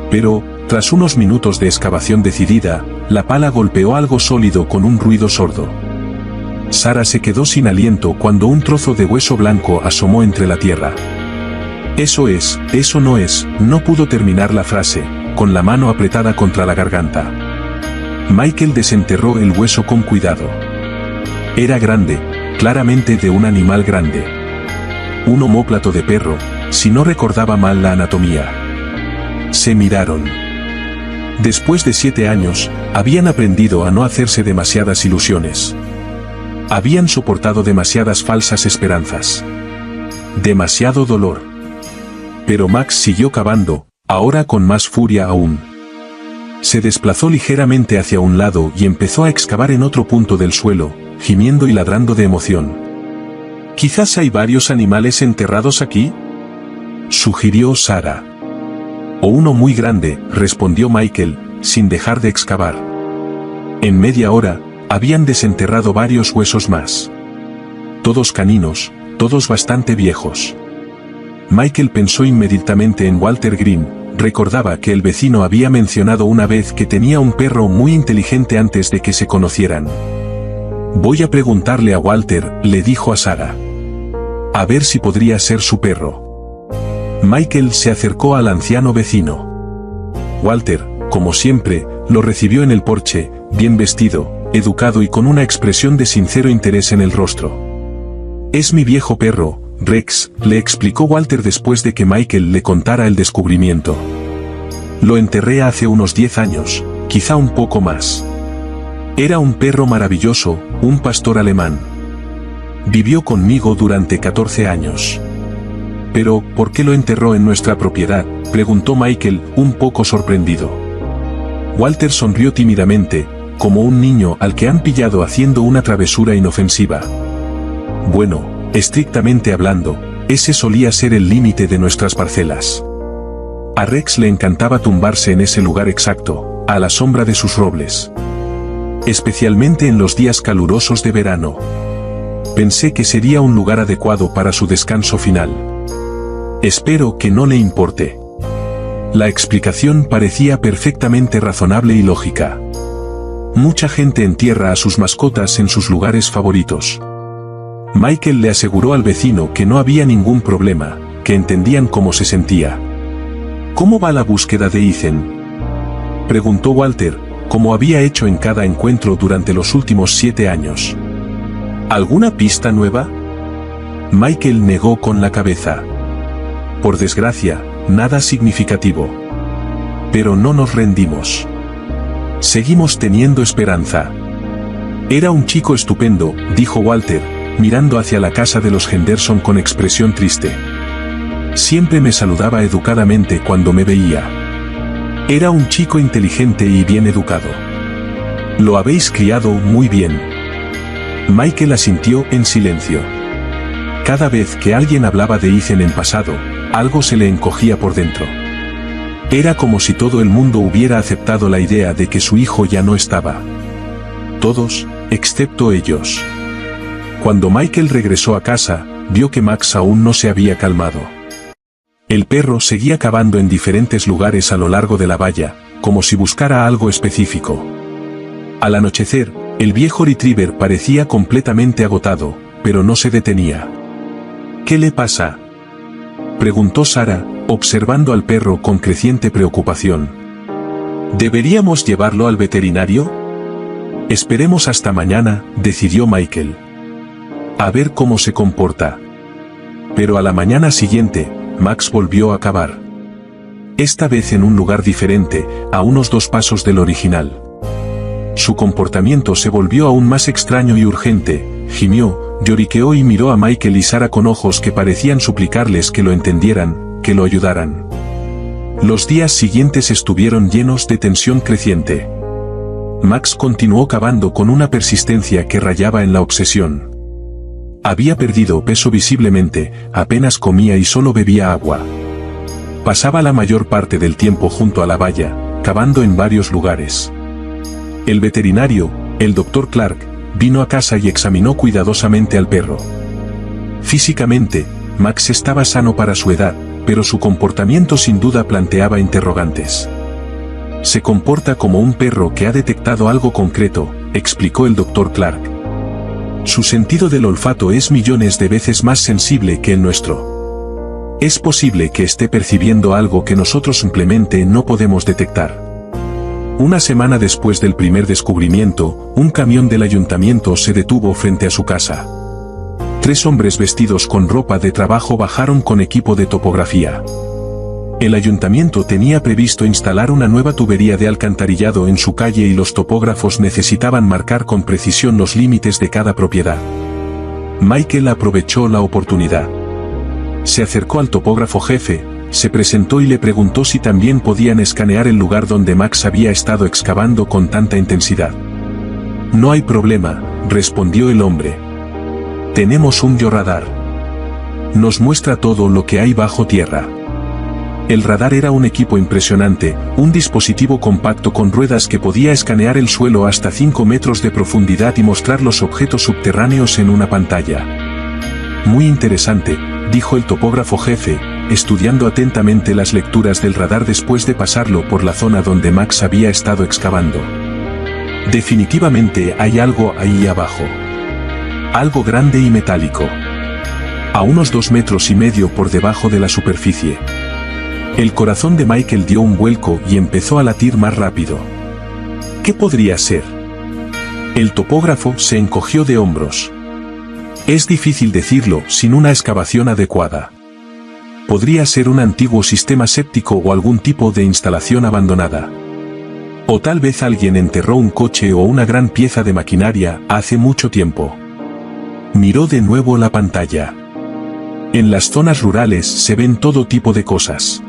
Pero, tras unos minutos de excavación decidida, la pala golpeó algo sólido con un ruido sordo. Sarah se quedó sin aliento cuando un trozo de hueso blanco asomó entre la tierra. Eso no es, no pudo terminar la frase, con la mano apretada contra la garganta. Michael desenterró el hueso con cuidado. Era grande, claramente de un animal grande. Un omóplato de perro, si no recordaba mal la anatomía. Se miraron. Después de 7 años, habían aprendido a no hacerse demasiadas ilusiones. Habían soportado demasiadas falsas esperanzas. Demasiado dolor. Pero Max siguió cavando, ahora con más furia aún. Se desplazó ligeramente hacia un lado y empezó a excavar en otro punto del suelo, gimiendo y ladrando de emoción. «Quizás hay varios animales enterrados aquí», sugirió Sarah. «O uno muy grande», respondió Michael, sin dejar de excavar. En media hora, habían desenterrado varios huesos más. Todos caninos, todos bastante viejos. Michael pensó inmediatamente en Walter Green, recordaba que el vecino había mencionado una vez que tenía un perro muy inteligente antes de que se conocieran. «Voy a preguntarle a Walter», le dijo a Sarah. «A ver si podría ser su perro». Michael se acercó al anciano vecino. Walter, como siempre, lo recibió en el porche, bien vestido, educado y con una expresión de sincero interés en el rostro. «Es mi viejo perro, Rex», le explicó Walter después de que Michael le contara el descubrimiento. «Lo enterré hace unos 10 años, quizá un poco más. Era un perro maravilloso, un pastor alemán. Vivió conmigo durante 14 años». «Pero, ¿por qué lo enterró en nuestra propiedad?», preguntó Michael, un poco sorprendido. Walter sonrió tímidamente, como un niño al que han pillado haciendo una travesura inofensiva. «Bueno, estrictamente hablando, ese solía ser el límite de nuestras parcelas. A Rex le encantaba tumbarse en ese lugar exacto, a la sombra de sus robles. Especialmente en los días calurosos de verano. Pensé que sería un lugar adecuado para su descanso final. Espero que no le importe». La explicación parecía perfectamente razonable y lógica. Mucha gente entierra a sus mascotas en sus lugares favoritos. Michael le aseguró al vecino que no había ningún problema, que entendían cómo se sentía. «¿Cómo va la búsqueda de Ethan?», preguntó Walter, como había hecho en cada encuentro durante los últimos 7 años. «¿Alguna pista nueva?». Michael negó con la cabeza. «Por desgracia, nada significativo. Pero no nos rendimos. Seguimos teniendo esperanza». «Era un chico estupendo», dijo Walter, mirando hacia la casa de los Henderson con expresión triste. «Siempre me saludaba educadamente cuando me veía. Era un chico inteligente y bien educado. Lo habéis criado muy bien». Michael asintió en silencio. Cada vez que alguien hablaba de Ethan en pasado, algo se le encogía por dentro. Era como si todo el mundo hubiera aceptado la idea de que su hijo ya no estaba. Todos, excepto ellos. Cuando Michael regresó a casa, vio que Max aún no se había calmado. El perro seguía cavando en diferentes lugares a lo largo de la valla, como si buscara algo específico. Al anochecer, el viejo retriever parecía completamente agotado, pero no se detenía. «¿Qué le pasa?», preguntó Sarah, observando al perro con creciente preocupación. «¿Deberíamos llevarlo al veterinario?». «Esperemos hasta mañana», decidió Michael. «A ver cómo se comporta». Pero a la mañana siguiente, Max volvió a cavar. Esta vez en un lugar diferente, a unos 2 pasos del original. Su comportamiento se volvió aún más extraño y urgente, gimió, lloriqueó y miró a Michael y Sarah con ojos que parecían suplicarles que lo entendieran, que lo ayudaran. Los días siguientes estuvieron llenos de tensión creciente. Max continuó cavando con una persistencia que rayaba en la obsesión. Había perdido peso visiblemente, apenas comía y solo bebía agua. Pasaba la mayor parte del tiempo junto a la valla, cavando en varios lugares. El veterinario, el Dr. Clark, vino a casa y examinó cuidadosamente al perro. Físicamente, Max estaba sano para su edad, pero su comportamiento sin duda planteaba interrogantes. «Se comporta como un perro que ha detectado algo concreto», explicó el Dr. Clark. Su sentido del olfato es millones de veces más sensible que el nuestro. Es posible que esté percibiendo algo que nosotros simplemente no podemos detectar. Una semana después del primer descubrimiento, un camión del ayuntamiento se detuvo frente a su casa. 3 hombres vestidos con ropa de trabajo bajaron con equipo de topografía. El ayuntamiento tenía previsto instalar una nueva tubería de alcantarillado en su calle y los topógrafos necesitaban marcar con precisión los límites de cada propiedad. Michael aprovechó la oportunidad. Se acercó al topógrafo jefe, se presentó y le preguntó si también podían escanear el lugar donde Max había estado excavando con tanta intensidad. No hay problema, respondió el hombre. Tenemos un georradar. Nos muestra todo lo que hay bajo tierra. El radar era un equipo impresionante, un dispositivo compacto con ruedas que podía escanear el suelo hasta 5 metros de profundidad y mostrar los objetos subterráneos en una pantalla. Muy interesante, dijo el topógrafo jefe, estudiando atentamente las lecturas del radar después de pasarlo por la zona donde Max había estado excavando. Definitivamente hay algo ahí abajo. Algo grande y metálico. A unos 2,5 metros por debajo de la superficie. El corazón de Michael dio un vuelco y empezó a latir más rápido. ¿Qué podría ser? El topógrafo se encogió de hombros. Es difícil decirlo sin una excavación adecuada. Podría ser un antiguo sistema séptico o algún tipo de instalación abandonada. O tal vez alguien enterró un coche o una gran pieza de maquinaria hace mucho tiempo. Miró de nuevo la pantalla. En las zonas rurales se ven todo tipo de cosas.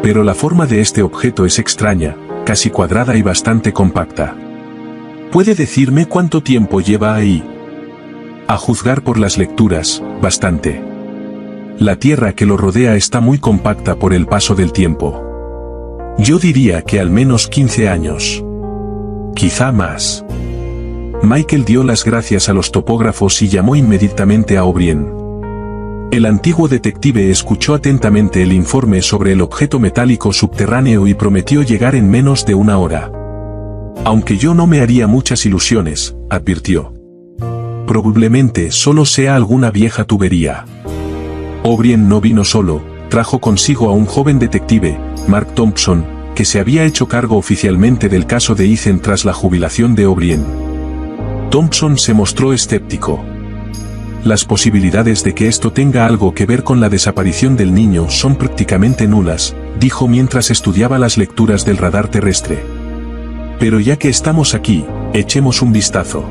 Pero la forma de este objeto es extraña, casi cuadrada y bastante compacta. ¿Puede decirme cuánto tiempo lleva ahí? A juzgar por las lecturas, bastante. La tierra que lo rodea está muy compacta por el paso del tiempo. Yo diría que al menos 15 años. Quizá más. Michael dio las gracias a los topógrafos y llamó inmediatamente a O'Brien. El antiguo detective escuchó atentamente el informe sobre el objeto metálico subterráneo y prometió llegar en menos de 1 hora. Aunque yo no me haría muchas ilusiones, advirtió. Probablemente solo sea alguna vieja tubería. O'Brien no vino solo, trajo consigo a un joven detective, Mark Thompson, que se había hecho cargo oficialmente del caso de Ethan tras la jubilación de O'Brien. Thompson se mostró escéptico. Las posibilidades de que esto tenga algo que ver con la desaparición del niño son prácticamente nulas, dijo mientras estudiaba las lecturas del radar terrestre. Pero ya que estamos aquí, echemos un vistazo.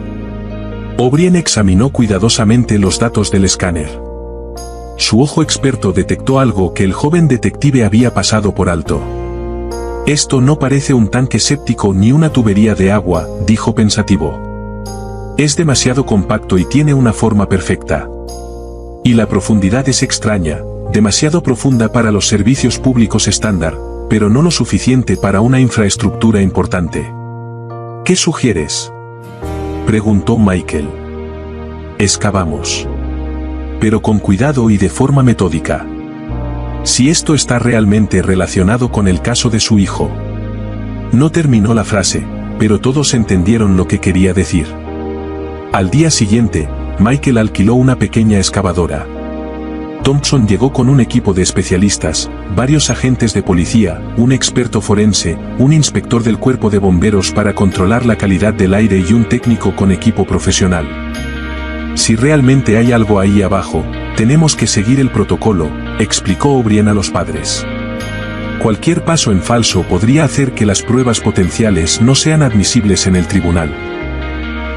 O'Brien examinó cuidadosamente los datos del escáner. Su ojo experto detectó algo que el joven detective había pasado por alto. Esto no parece un tanque séptico ni una tubería de agua, dijo pensativo. Es demasiado compacto y tiene una forma perfecta. Y la profundidad es extraña, demasiado profunda para los servicios públicos estándar, pero no lo suficiente para una infraestructura importante. ¿Qué sugieres?, preguntó Michael. Excavamos. Pero con cuidado y de forma metódica. Si esto está realmente relacionado con el caso de su hijo. No terminó la frase, pero todos entendieron lo que quería decir. Al día siguiente, Michael alquiló una pequeña excavadora. Thompson llegó con un equipo de especialistas, varios agentes de policía, un experto forense, un inspector del cuerpo de bomberos para controlar la calidad del aire y un técnico con equipo profesional. Si realmente hay algo ahí abajo, tenemos que seguir el protocolo, explicó O'Brien a los padres. Cualquier paso en falso podría hacer que las pruebas potenciales no sean admisibles en el tribunal.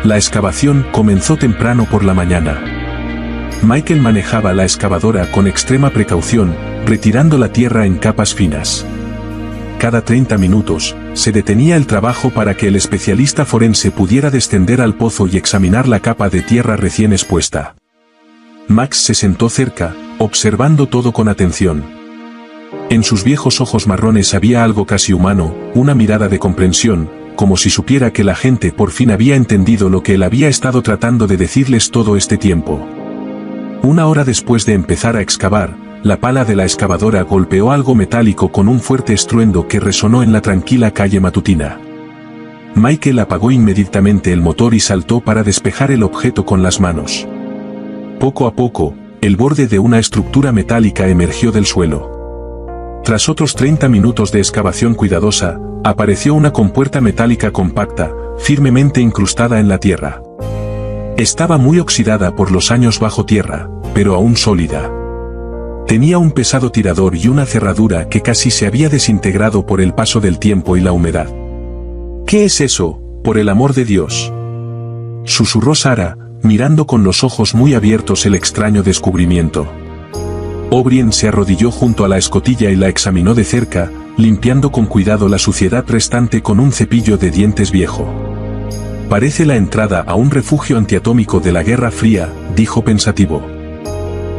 La excavación comenzó temprano por la mañana. Michael manejaba la excavadora con extrema precaución, retirando la tierra en capas finas. Cada 30 minutos, se detenía el trabajo para que el especialista forense pudiera descender al pozo y examinar la capa de tierra recién expuesta. Max se sentó cerca, observando todo con atención. En sus viejos ojos marrones había algo casi humano, una mirada de comprensión, como si supiera que la gente por fin había entendido lo que él había estado tratando de decirles todo este tiempo. 1 hora después de empezar a excavar, la pala de la excavadora golpeó algo metálico con un fuerte estruendo que resonó en la tranquila calle matutina. Michael apagó inmediatamente el motor y saltó para despejar el objeto con las manos. Poco a poco, el borde de una estructura metálica emergió del suelo. Tras otros 30 minutos de excavación cuidadosa, apareció una compuerta metálica compacta, firmemente incrustada en la tierra. Estaba muy oxidada por los años bajo tierra, pero aún sólida. Tenía un pesado tirador y una cerradura que casi se había desintegrado por el paso del tiempo y la humedad. ¿Qué es eso, por el amor de Dios?, susurró Sarah, mirando con los ojos muy abiertos el extraño descubrimiento. O'Brien se arrodilló junto a la escotilla y la examinó de cerca, limpiando con cuidado la suciedad restante con un cepillo de dientes viejo. Parece la entrada a un refugio antiatómico de la Guerra Fría, dijo pensativo.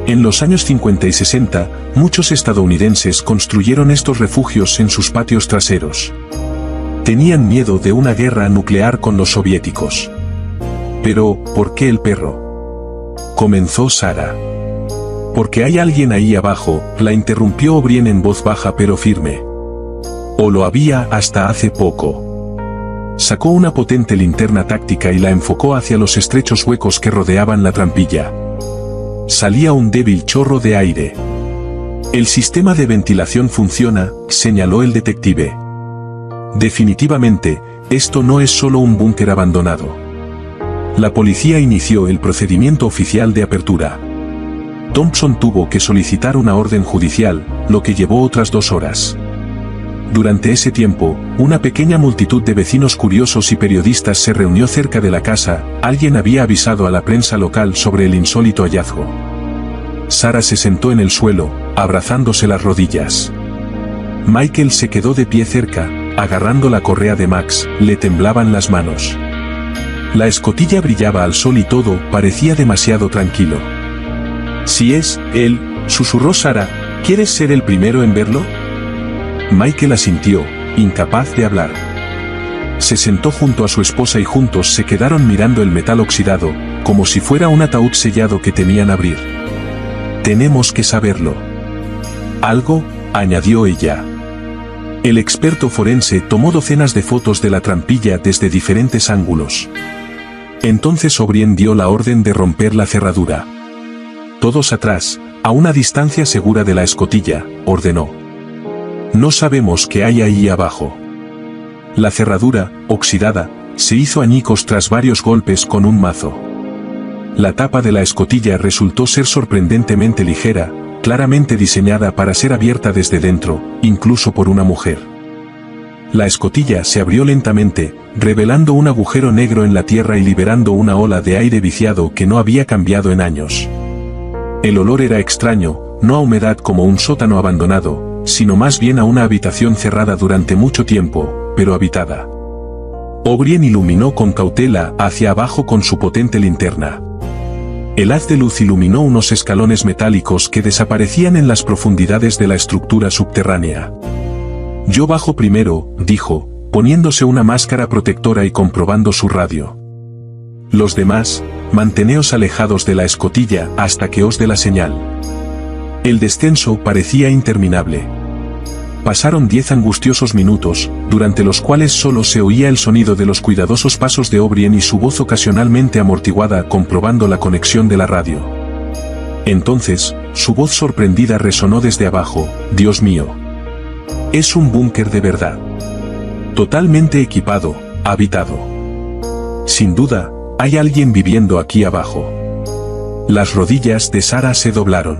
En los años 50 y 60, muchos estadounidenses construyeron estos refugios en sus patios traseros. Tenían miedo de una guerra nuclear con los soviéticos. Pero, ¿por qué el perro?, comenzó Sarah. Porque hay alguien ahí abajo, la interrumpió O'Brien en voz baja pero firme. O lo había hasta hace poco. Sacó una potente linterna táctica y la enfocó hacia los estrechos huecos que rodeaban la trampilla. Salía un débil chorro de aire. El sistema de ventilación funciona, señaló el detective. Definitivamente, esto no es solo un búnker abandonado. La policía inició el procedimiento oficial de apertura. Thompson tuvo que solicitar una orden judicial, lo que llevó otras 2 horas. Durante ese tiempo, una pequeña multitud de vecinos curiosos y periodistas se reunió cerca de la casa. Alguien había avisado a la prensa local sobre el insólito hallazgo. Sarah se sentó en el suelo, abrazándose las rodillas. Michael se quedó de pie cerca, agarrando la correa de Max, le temblaban las manos. La escotilla brillaba al sol y todo parecía demasiado tranquilo. Si es él, susurró Sarah, ¿quieres ser el primero en verlo? Michael asintió, incapaz de hablar. Se sentó junto a su esposa y juntos se quedaron mirando el metal oxidado, como si fuera un ataúd sellado que temían abrir. Tenemos que saberlo. Algo, añadió ella. El experto forense tomó docenas de fotos de la trampilla desde diferentes ángulos. Entonces O'Brien dio la orden de romper la cerradura. Todos atrás, a una distancia segura de la escotilla, ordenó. No sabemos qué hay ahí abajo. La cerradura, oxidada, se hizo añicos tras varios golpes con un mazo. La tapa de la escotilla resultó ser sorprendentemente ligera, claramente diseñada para ser abierta desde dentro, incluso por una mujer. La escotilla se abrió lentamente, revelando un agujero negro en la tierra y liberando una ola de aire viciado que no había cambiado en años. El olor era extraño, no a humedad como un sótano abandonado, sino más bien a una habitación cerrada durante mucho tiempo, pero habitada. O'Brien iluminó con cautela hacia abajo con su potente linterna. El haz de luz iluminó unos escalones metálicos que desaparecían en las profundidades de la estructura subterránea. Yo bajo primero, dijo, poniéndose una máscara protectora y comprobando su radio. Los demás, manteneos alejados de la escotilla hasta que os dé la señal. El descenso parecía interminable. Pasaron 10 angustiosos minutos, durante los cuales solo se oía el sonido de los cuidadosos pasos de O'Brien y su voz ocasionalmente amortiguada comprobando la conexión de la radio. Entonces, su voz sorprendida resonó desde abajo, Dios mío. Es un búnker de verdad. Totalmente equipado, habitado. Sin duda, hay alguien viviendo aquí abajo. Las rodillas de Sarah se doblaron.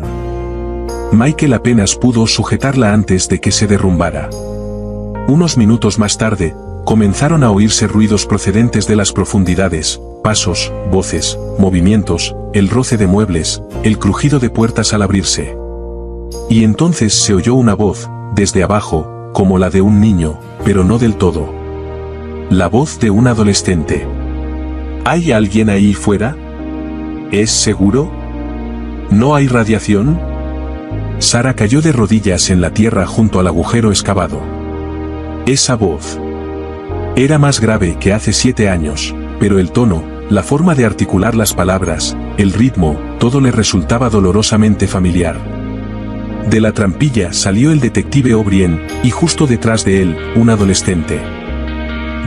Michael apenas pudo sujetarla antes de que se derrumbara. Unos minutos más tarde, comenzaron a oírse ruidos procedentes de las profundidades, pasos, voces, movimientos, el roce de muebles, el crujido de puertas al abrirse. Y entonces se oyó una voz, desde abajo, como la de un niño, pero no del todo. La voz de un adolescente. ¿Hay alguien ahí fuera? ¿Es seguro? ¿No hay radiación? Sarah cayó de rodillas en la tierra junto al agujero excavado. Esa voz era más grave que hace 7 años, pero el tono, la forma de articular las palabras, el ritmo, todo le resultaba dolorosamente familiar. De la trampilla salió el detective O'Brien, y justo detrás de él, un adolescente.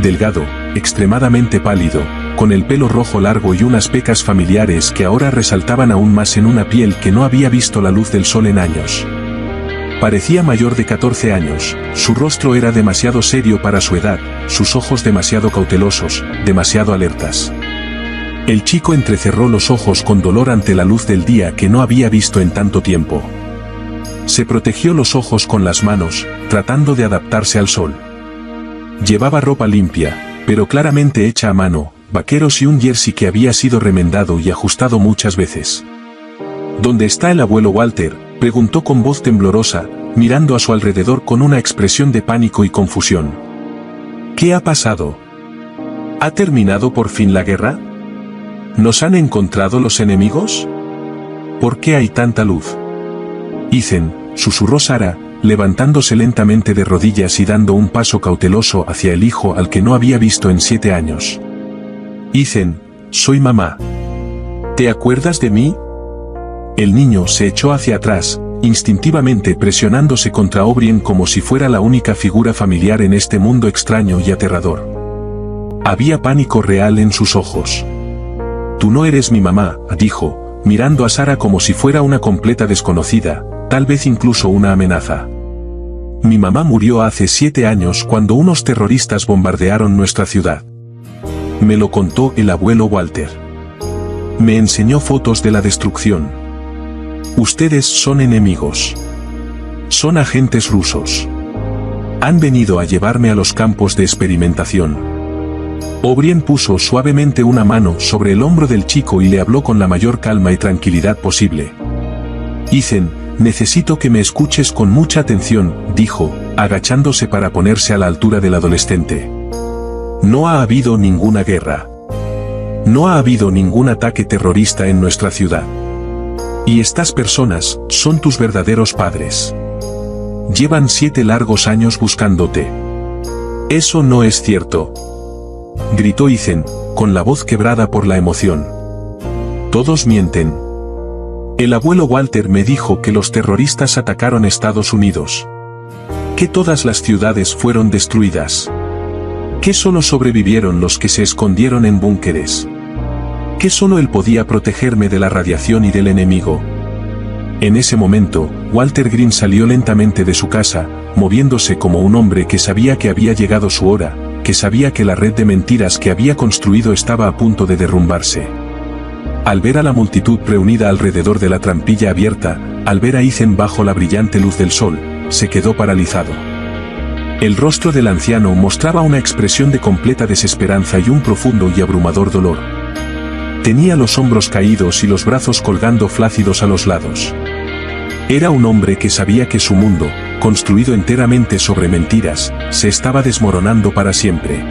Delgado, extremadamente pálido, con el pelo rojo largo y unas pecas familiares que ahora resaltaban aún más en una piel que no había visto la luz del sol en años. Parecía mayor de 14 años, su rostro era demasiado serio para su edad, sus ojos demasiado cautelosos, demasiado alertas. El chico entrecerró los ojos con dolor ante la luz del día que no había visto en tanto tiempo. Se protegió los ojos con las manos, tratando de adaptarse al sol. Llevaba ropa limpia, pero claramente hecha a mano, vaqueros y un jersey que había sido remendado y ajustado muchas veces. ¿Dónde está el abuelo Walter?, preguntó con voz temblorosa, mirando a su alrededor con una expresión de pánico y confusión. ¿Qué ha pasado? ¿Ha terminado por fin la guerra? ¿Nos han encontrado los enemigos? ¿Por qué hay tanta luz? Ethan, susurró Sarah, levantándose lentamente de rodillas y dando un paso cauteloso hacia el hijo al que no había visto en 7 años. Ethan, soy mamá. ¿Te acuerdas de mí? El niño se echó hacia atrás, instintivamente presionándose contra O'Brien como si fuera la única figura familiar en este mundo extraño y aterrador. Había pánico real en sus ojos. Tú no eres mi mamá, dijo, mirando a Sarah como si fuera una completa desconocida, tal vez incluso una amenaza. Mi mamá murió hace 7 años cuando unos terroristas bombardearon nuestra ciudad. Me lo contó el abuelo Walter. Me enseñó fotos de la destrucción. Ustedes son enemigos. Son agentes rusos. Han venido a llevarme a los campos de experimentación. O'Brien puso suavemente una mano sobre el hombro del chico y le habló con la mayor calma y tranquilidad posible. Ethan, necesito que me escuches con mucha atención, dijo, agachándose para ponerse a la altura del adolescente. No ha habido ninguna guerra. No ha habido ningún ataque terrorista en nuestra ciudad. Y estas personas son tus verdaderos padres. Llevan 7 largos años buscándote. Eso no es cierto. Gritó Ethan, con la voz quebrada por la emoción. Todos mienten. El abuelo Walter me dijo que los terroristas atacaron Estados Unidos. Que todas las ciudades fueron destruidas. Que solo sobrevivieron los que se escondieron en búnkeres. Que solo él podía protegerme de la radiación y del enemigo. En ese momento, Walter Green salió lentamente de su casa, moviéndose como un hombre que sabía que había llegado su hora, que sabía que la red de mentiras que había construido estaba a punto de derrumbarse. Al ver a la multitud reunida alrededor de la trampilla abierta, al ver a Ethan bajo la brillante luz del sol, se quedó paralizado. El rostro del anciano mostraba una expresión de completa desesperanza y un profundo y abrumador dolor. Tenía los hombros caídos y los brazos colgando flácidos a los lados. Era un hombre que sabía que su mundo, construido enteramente sobre mentiras, se estaba desmoronando para siempre.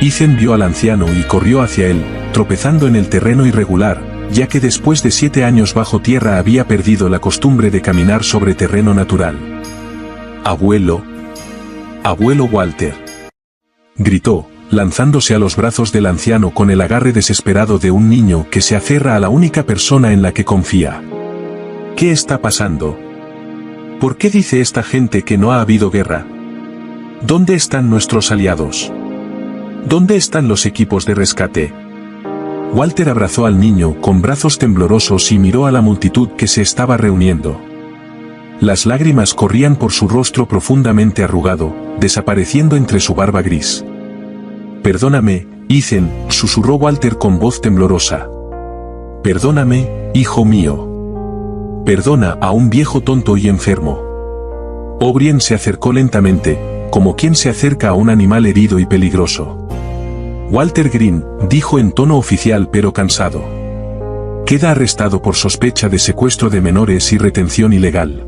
Ethan vio al anciano y corrió hacia él, tropezando en el terreno irregular, ya que después de 7 años bajo tierra había perdido la costumbre de caminar sobre terreno natural. «Abuelo. Abuelo Walter», gritó, lanzándose a los brazos del anciano con el agarre desesperado de un niño que se aferra a la única persona en la que confía. ¿Qué está pasando? ¿Por qué dice esta gente que no ha habido guerra? ¿Dónde están nuestros aliados? ¿Dónde están los equipos de rescate? Walter abrazó al niño con brazos temblorosos y miró a la multitud que se estaba reuniendo. Las lágrimas corrían por su rostro profundamente arrugado, desapareciendo entre su barba gris. «Perdóname, Ethan», susurró Walter con voz temblorosa. «Perdóname, hijo mío. Perdona a un viejo tonto y enfermo». O'Brien se acercó lentamente, como quien se acerca a un animal herido y peligroso. «Walter Green», dijo en tono oficial pero cansado. «Queda arrestado por sospecha de secuestro de menores y retención ilegal.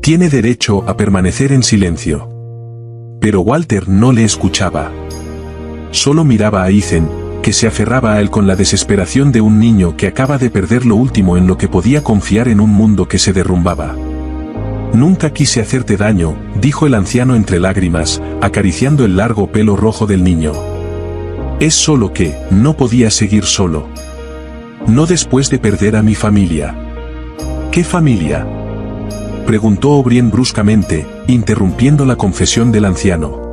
Tiene derecho a permanecer en silencio». Pero Walter no le escuchaba. Solo miraba a Ethan, que se aferraba a él con la desesperación de un niño que acaba de perder lo último en lo que podía confiar en un mundo que se derrumbaba. «Nunca quise hacerte daño», dijo el anciano entre lágrimas, acariciando el largo pelo rojo del niño. «Es solo que, no podía seguir solo. No después de perder a mi familia». «¿Qué familia?», preguntó O'Brien bruscamente, interrumpiendo la confesión del anciano.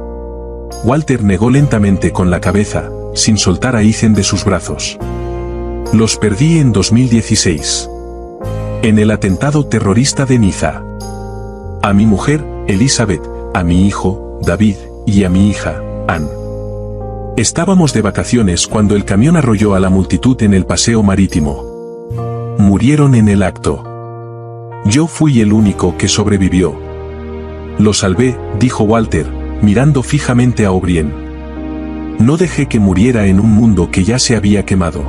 Walter negó lentamente con la cabeza, sin soltar a Ethan de sus brazos. Los perdí en 2016. En el atentado terrorista de Niza. A mi mujer, Elizabeth, a mi hijo, David, y a mi hija, Anne. Estábamos de vacaciones cuando el camión arrolló a la multitud en el paseo marítimo. Murieron en el acto. Yo fui el único que sobrevivió. Lo salvé, dijo Walter, mirando fijamente a O'Brien. No dejé que muriera en un mundo que ya se había quemado.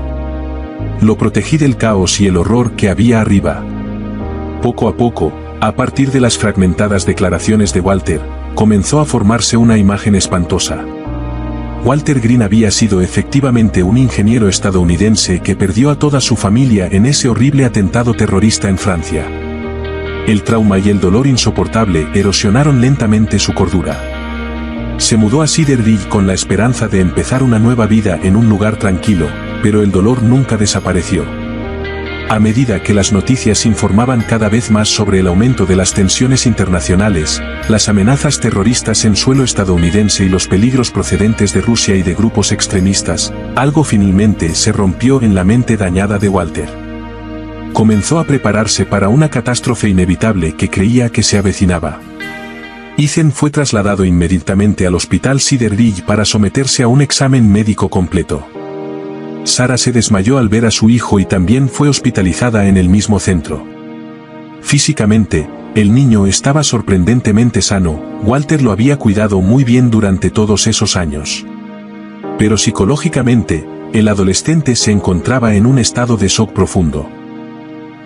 Lo protegí del caos y el horror que había arriba. Poco a poco, a partir de las fragmentadas declaraciones de Walter, comenzó a formarse una imagen espantosa. Walter Green había sido efectivamente un ingeniero estadounidense que perdió a toda su familia en ese horrible atentado terrorista en Francia. El trauma y el dolor insoportable erosionaron lentamente su cordura. Se mudó a Cedar Ridge con la esperanza de empezar una nueva vida en un lugar tranquilo, pero el dolor nunca desapareció. A medida que las noticias informaban cada vez más sobre el aumento de las tensiones internacionales, las amenazas terroristas en suelo estadounidense y los peligros procedentes de Rusia y de grupos extremistas, algo finalmente se rompió en la mente dañada de Walter. Comenzó a prepararse para una catástrofe inevitable que creía que se avecinaba. Ethan fue trasladado inmediatamente al hospital Cedar Ridge para someterse a un examen médico completo. Sarah se desmayó al ver a su hijo y también fue hospitalizada en el mismo centro. Físicamente, el niño estaba sorprendentemente sano, Walter lo había cuidado muy bien durante todos esos años. Pero psicológicamente, el adolescente se encontraba en un estado de shock profundo.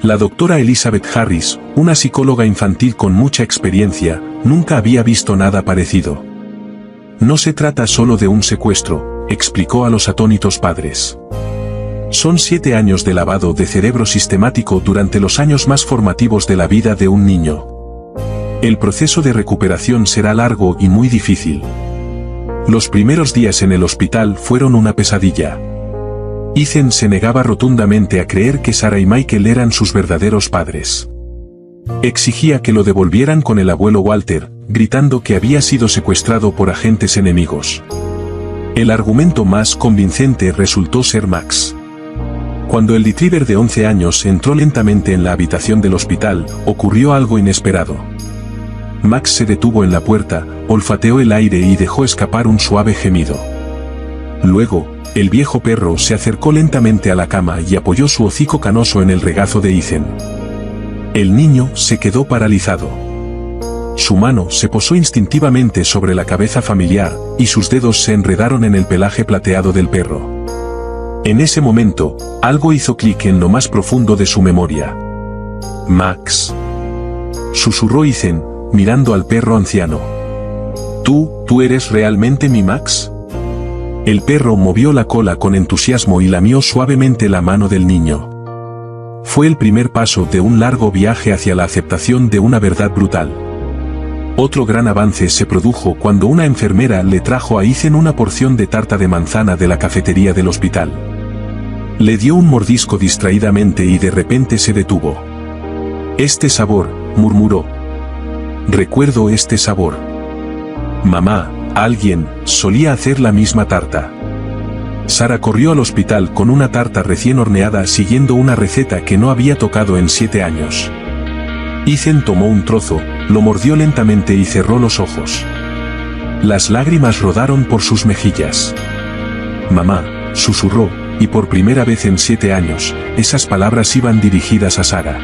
La doctora Elizabeth Harris, una psicóloga infantil con mucha experiencia, nunca había visto nada parecido. No se trata solo de un secuestro, explicó a los atónitos padres. Son 7 años de lavado de cerebro sistemático durante los años más formativos de la vida de un niño. El proceso de recuperación será largo y muy difícil. Los primeros días en el hospital fueron una pesadilla. Ethan se negaba rotundamente a creer que Sarah y Michael eran sus verdaderos padres. Exigía que lo devolvieran con el abuelo Walter, gritando que había sido secuestrado por agentes enemigos. El argumento más convincente resultó ser Max. Cuando el retriever de 11 años entró lentamente en la habitación del hospital, ocurrió algo inesperado. Max se detuvo en la puerta, olfateó el aire y dejó escapar un suave gemido. Luego, el viejo perro se acercó lentamente a la cama y apoyó su hocico canoso en el regazo de Ethan. El niño se quedó paralizado. Su mano se posó instintivamente sobre la cabeza familiar, y sus dedos se enredaron en el pelaje plateado del perro. En ese momento, algo hizo clic en lo más profundo de su memoria. Max. Susurró Ethan, mirando al perro anciano. ¿Tú eres realmente mi Max? El perro movió la cola con entusiasmo y lamió suavemente la mano del niño. Fue el primer paso de un largo viaje hacia la aceptación de una verdad brutal. Otro gran avance se produjo cuando una enfermera le trajo a Ethan una porción de tarta de manzana de la cafetería del hospital. Le dio un mordisco distraídamente y de repente se detuvo. «Este sabor», murmuró. «Recuerdo este sabor. Mamá, alguien solía hacer la misma tarta». Sarah corrió al hospital con una tarta recién horneada siguiendo una receta que no había tocado en 7 años. Ethan tomó un trozo, lo mordió lentamente y cerró los ojos. Las lágrimas rodaron por sus mejillas. «Mamá», susurró, y por primera vez en 7 años, esas palabras iban dirigidas a Sarah.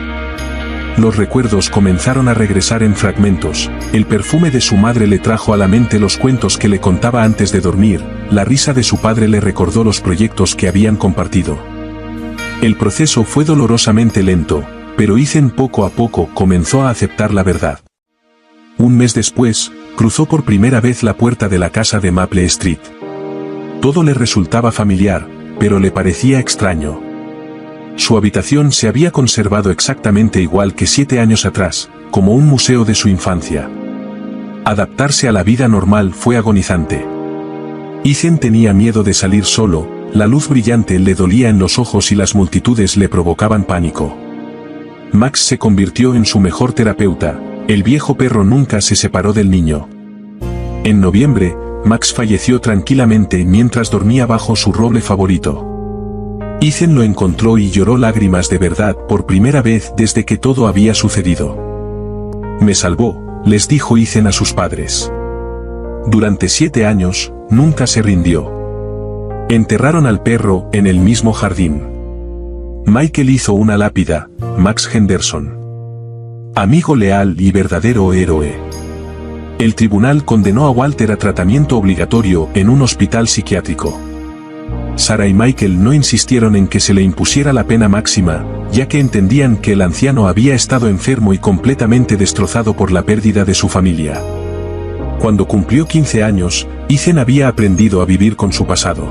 Los recuerdos comenzaron a regresar en fragmentos, el perfume de su madre le trajo a la mente los cuentos que le contaba antes de dormir, la risa de su padre le recordó los proyectos que habían compartido. El proceso fue dolorosamente lento, pero Ethan poco a poco comenzó a aceptar la verdad. Un mes después, cruzó por primera vez la puerta de la casa de Maple Street. Todo le resultaba familiar, pero le parecía extraño. Su habitación se había conservado exactamente igual que 7 años atrás, como un museo de su infancia. Adaptarse a la vida normal fue agonizante. Ethan tenía miedo de salir solo, la luz brillante le dolía en los ojos y las multitudes le provocaban pánico. Max se convirtió en su mejor terapeuta, el viejo perro nunca se separó del niño. En noviembre, Max falleció tranquilamente mientras dormía bajo su roble favorito. Ethan lo encontró y lloró lágrimas de verdad por primera vez desde que todo había sucedido. Me salvó, les dijo Ethan a sus padres. Durante 7 años, nunca se rindió. Enterraron al perro en el mismo jardín. Michael hizo una lápida, Max Henderson. Amigo leal y verdadero héroe. El tribunal condenó a Walter a tratamiento obligatorio en un hospital psiquiátrico. Sarah y Michael no insistieron en que se le impusiera la pena máxima, ya que entendían que el anciano había estado enfermo y completamente destrozado por la pérdida de su familia. Cuando cumplió 15 años, Ethan había aprendido a vivir con su pasado.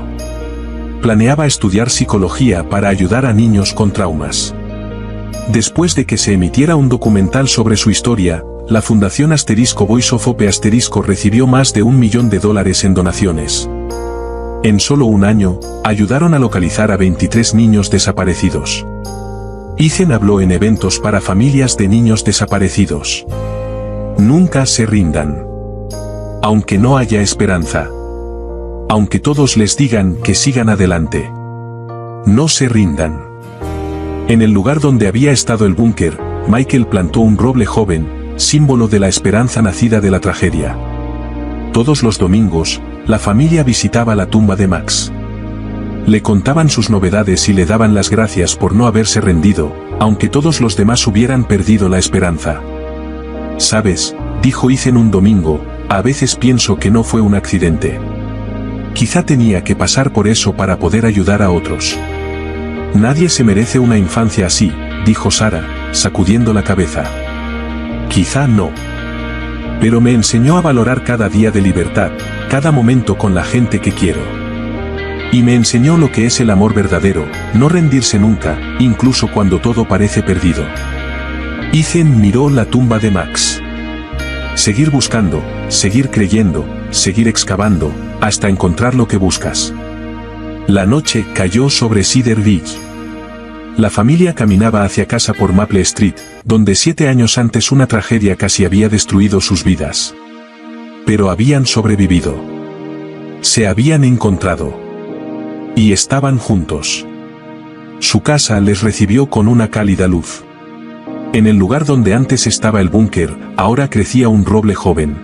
Planeaba estudiar psicología para ayudar a niños con traumas. Después de que se emitiera un documental sobre su historia, la Fundación Voice of Hope recibió más de $1 millón en donaciones. En solo un año, ayudaron a localizar a 23 niños desaparecidos. Ethan habló en eventos para familias de niños desaparecidos. Nunca se rindan. Aunque no haya esperanza. Aunque todos les digan que sigan adelante. No se rindan. En el lugar donde había estado el búnker, Michael plantó un roble joven, símbolo de la esperanza nacida de la tragedia. Todos los domingos, la familia visitaba la tumba de Max. Le contaban sus novedades y le daban las gracias por no haberse rendido, aunque todos los demás hubieran perdido la esperanza. ¿Sabes?, dijo Ethan un domingo, a veces pienso que no fue un accidente. Quizá tenía que pasar por eso para poder ayudar a otros. Nadie se merece una infancia así, dijo Sarah, sacudiendo la cabeza. Quizá no. Pero me enseñó a valorar cada día de libertad, cada momento con la gente que quiero. Y me enseñó lo que es el amor verdadero, no rendirse nunca, incluso cuando todo parece perdido. Ethan miró la tumba de Max. Seguir buscando, seguir creyendo, seguir excavando, hasta encontrar lo que buscas. La noche cayó sobre Cedar Ridge. La familia caminaba hacia casa por Maple Street, donde 7 años antes una tragedia casi había destruido sus vidas. Pero habían sobrevivido. Se habían encontrado. Y estaban juntos. Su casa les recibió con una cálida luz. En el lugar donde antes estaba el búnker, ahora crecía un roble joven.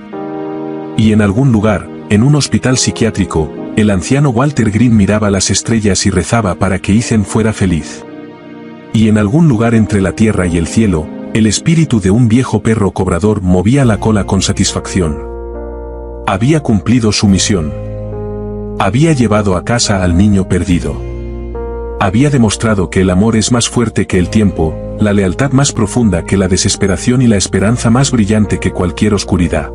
Y en algún lugar, en un hospital psiquiátrico, el anciano Walter Green miraba las estrellas y rezaba para que Ethan fuera feliz. Y en algún lugar entre la tierra y el cielo, el espíritu de un viejo perro cobrador movía la cola con satisfacción. Había cumplido su misión. Había llevado a casa al niño perdido. Había demostrado que el amor es más fuerte que el tiempo, la lealtad más profunda que la desesperación y la esperanza más brillante que cualquier oscuridad.